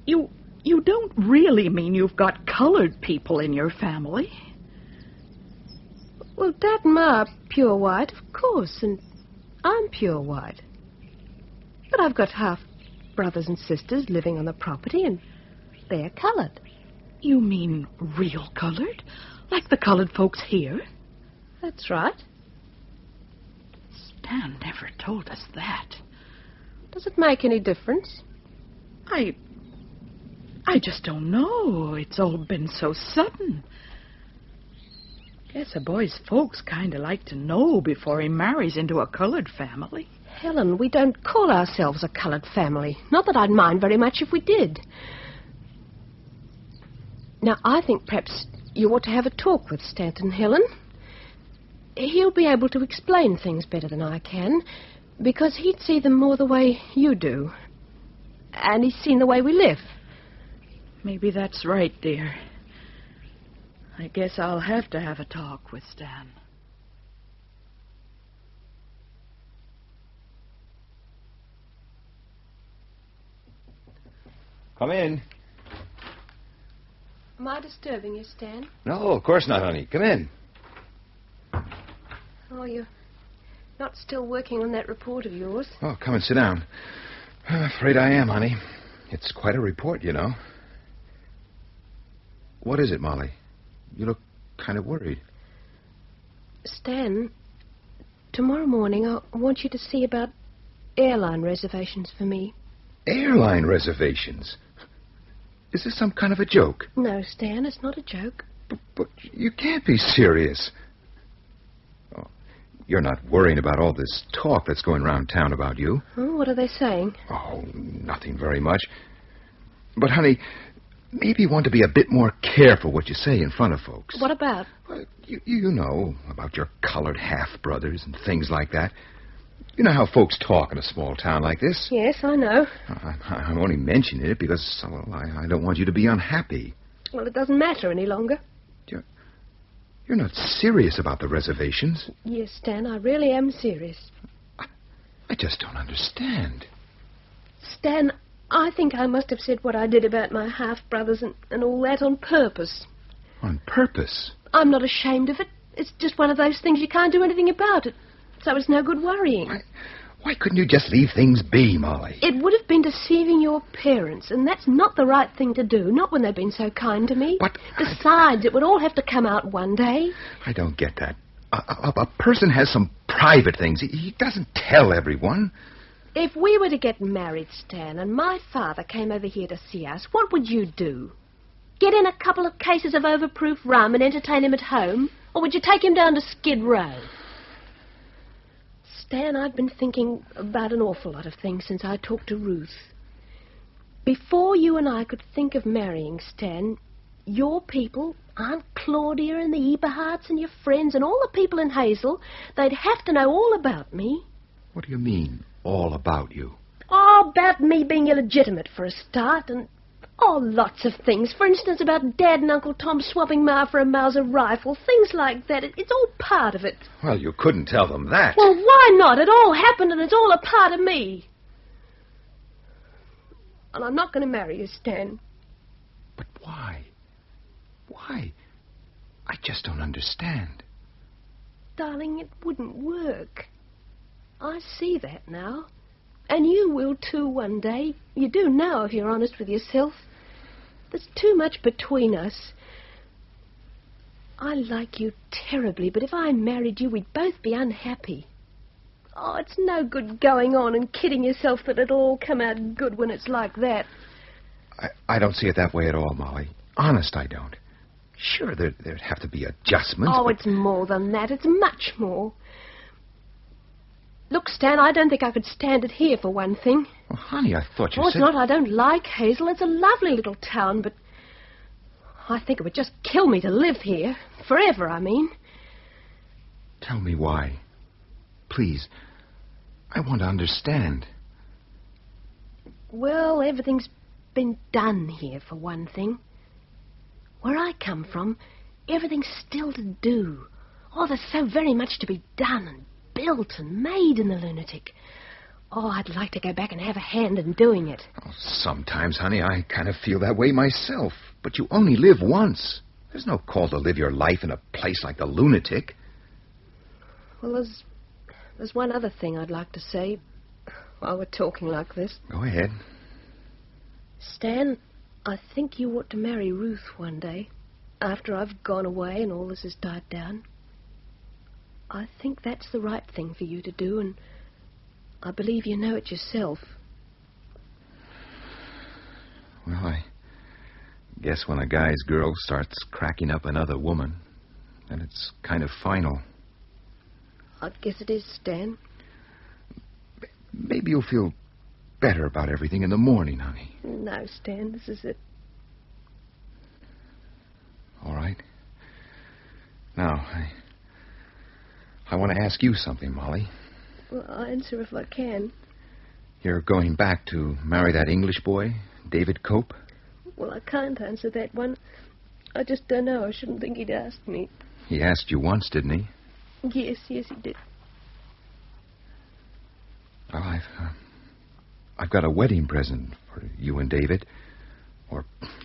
You don't really mean you've got colored people in your family? Well, Dad and Ma are pure white, of course, and I'm pure white. But I've got half brothers and sisters living on the property, and they're colored. You mean real colored? Like the colored folks here? That's right. Stan never told us that. Does it make any difference? I just don't know. It's all been so sudden. Guess a boy's folks kind of like to know before he marries into a colored family. Helen, we don't call ourselves a colored family. Not that I'd mind very much if we did. Now, I think perhaps you ought to have a talk with Stanton, Helen. He'll be able to explain things better than I can, because he'd see them more the way you do. And he's seen the way we live. Maybe that's right, dear. I guess I'll have to have a talk with Stan. Come in. Am I disturbing you, Stan? No, of course not, honey. Come in. Oh, you're not still working on that report of yours? Oh, come and sit down. I'm afraid I am, honey. It's quite a report, you know. What is it, Mollie? You look kind of worried. Stan, tomorrow morning I want you to see about airline reservations for me. Airline reservations? Is this some kind of a joke? No, Stan, it's not a joke. But you can't be serious. Oh, you're not worrying about all this talk that's going around town about you? Oh, what are they saying? Oh, nothing very much. But, honey, maybe you want to be a bit more careful what you say in front of folks. What about? You know, about your colored half-brothers and things like that. You know how folks talk in a small town like this. Yes, I know. I'm only mentioning it because, well, I don't want you to be unhappy. Well, it doesn't matter any longer. You're not serious about the reservations. Yes, Stan, I really am serious. I just don't understand. Stan, I think I must have said what I did about my half-brothers and all that on purpose. On purpose? I'm not ashamed of it. It's just one of those things you can't do anything about it. So it's no good worrying. Why couldn't you just leave things be, Mollie? It would have been deceiving your parents, and that's not the right thing to do, not when they've been so kind to me. But besides, it would all have to come out one day. I don't get that. A person has some private things. He doesn't tell everyone. If we were to get married, Stan, and my father came over here to see us, what would you do? Get in a couple of cases of overproof rum and entertain him at home? Or would you take him down to Skid Row? Stan, I've been thinking about an awful lot of things since I talked to Ruth. Before you and I could think of marrying, Stan, your people, Aunt Claudia and the Eberhards and your friends and all the people in Hazel, they'd have to know all about me. What do you mean, all about you? Oh, about me being illegitimate for a start, and lots of things. For instance, about Dad and Uncle Tom swapping Ma for a Mauser rifle, things like that. It's all part of it. Well, you couldn't tell them that. Well, why not? It all happened, and it's all a part of me. And I'm not going to marry you, Stan. But why? Why? I just don't understand. Darling, it wouldn't work. I see that now. And you will too one day. You do now, if you're honest with yourself. There's too much between us. I like you terribly, but if I married you, we'd both be unhappy. Oh, it's no good going on and kidding yourself that it'll all come out good when it's like that. I don't see it that way at all, Mollie. Honest, I don't. Sure, there'd have to be adjustments. Oh, it's more than that. It's much more. Look, Stan, I don't think I could stand it here, for one thing. Well, honey, I thought you said... said... it's not I don't like Hazel. It's a lovely little town, but I think it would just kill me to live here. Forever, I mean. Tell me why. Please. I want to understand. Well, everything's been done here, for one thing. Where I come from, everything's still to do. Oh, there's so very much to be done and built and made in the lunatic. Oh, I'd like to go back and have a hand in doing it. Oh, sometimes, honey, I kind of feel that way myself. But you only live once. There's no call to live your life in a place like the lunatic. Well, there's one other thing I'd like to say while we're talking like this. Go ahead. Stan, I think you ought to marry Ruth one day, after I've gone away and all this has died down. I think that's the right thing for you to do, and I believe you know it yourself. Well, I guess when a guy's girl starts cracking up another woman, then it's kind of final. I guess it is, Stan. Maybe you'll feel better about everything in the morning, honey. No, Stan, this is it. All right. Now, I want to ask you something, Mollie. Well, I'll answer if I can. You're going back to marry that English boy, David Cope? Well, I can't answer that one. I just don't know. I shouldn't think he'd asked me. He asked you once, didn't he? Yes, he did. Well, I've got a wedding present for you and David. Or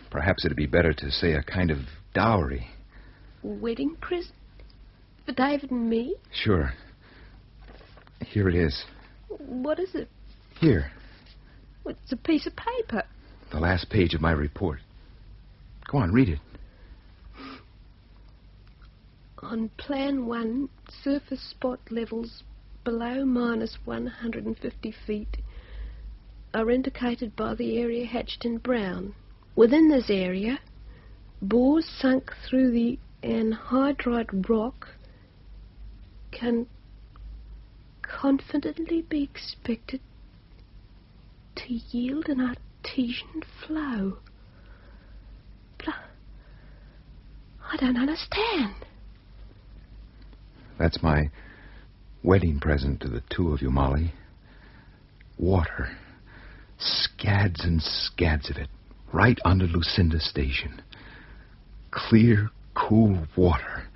perhaps it'd be better to say a kind of dowry. Wedding present? For David and me? Sure. Here it is. What is it? Here. It's a piece of paper. The last page of my report. Go on, read it. On Plan 1, surface spot levels below minus 150 feet are indicated by the area hatched in brown. Within this area, bores sunk through the anhydrite rock can confidently be expected to yield an artesian flow. don't understand. That's my wedding present to the two of you, Mollie. Water. Scads and scads of it. Right under Lucinda Station. Clear, cool water.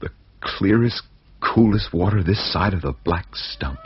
The clearest, coolest water this side of the Black Stump.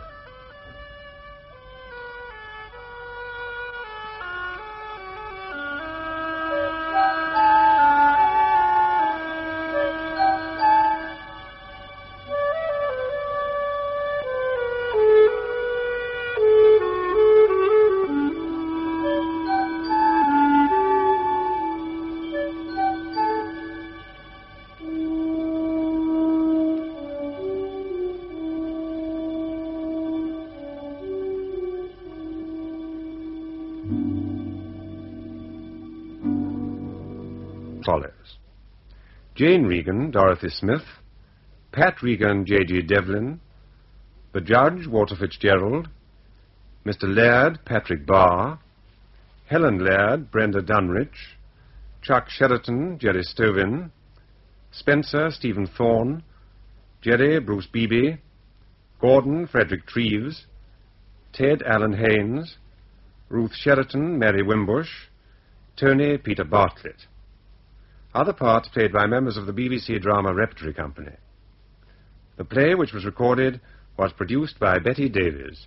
Follows: Jane Regan, Dorothy Smith, Pat Regan, J.G. Devlin, the Judge, Walter Fitzgerald, Mr. Laird, Patrick Barr, Helen Laird, Brenda Dunrich, Chuck Chesterton, Jerry Stovin, Spencer, Stephen Thorne, Jerry, Bruce Beebe, Gordon, Frederick Treves, Ted, Allen Haynes, Ruth Sheraton, Mary Wimbush, Tony, Peter Bartlett. Other parts played by members of the BBC Drama Repertory Company. The play, which was recorded, was produced by Betty Davies.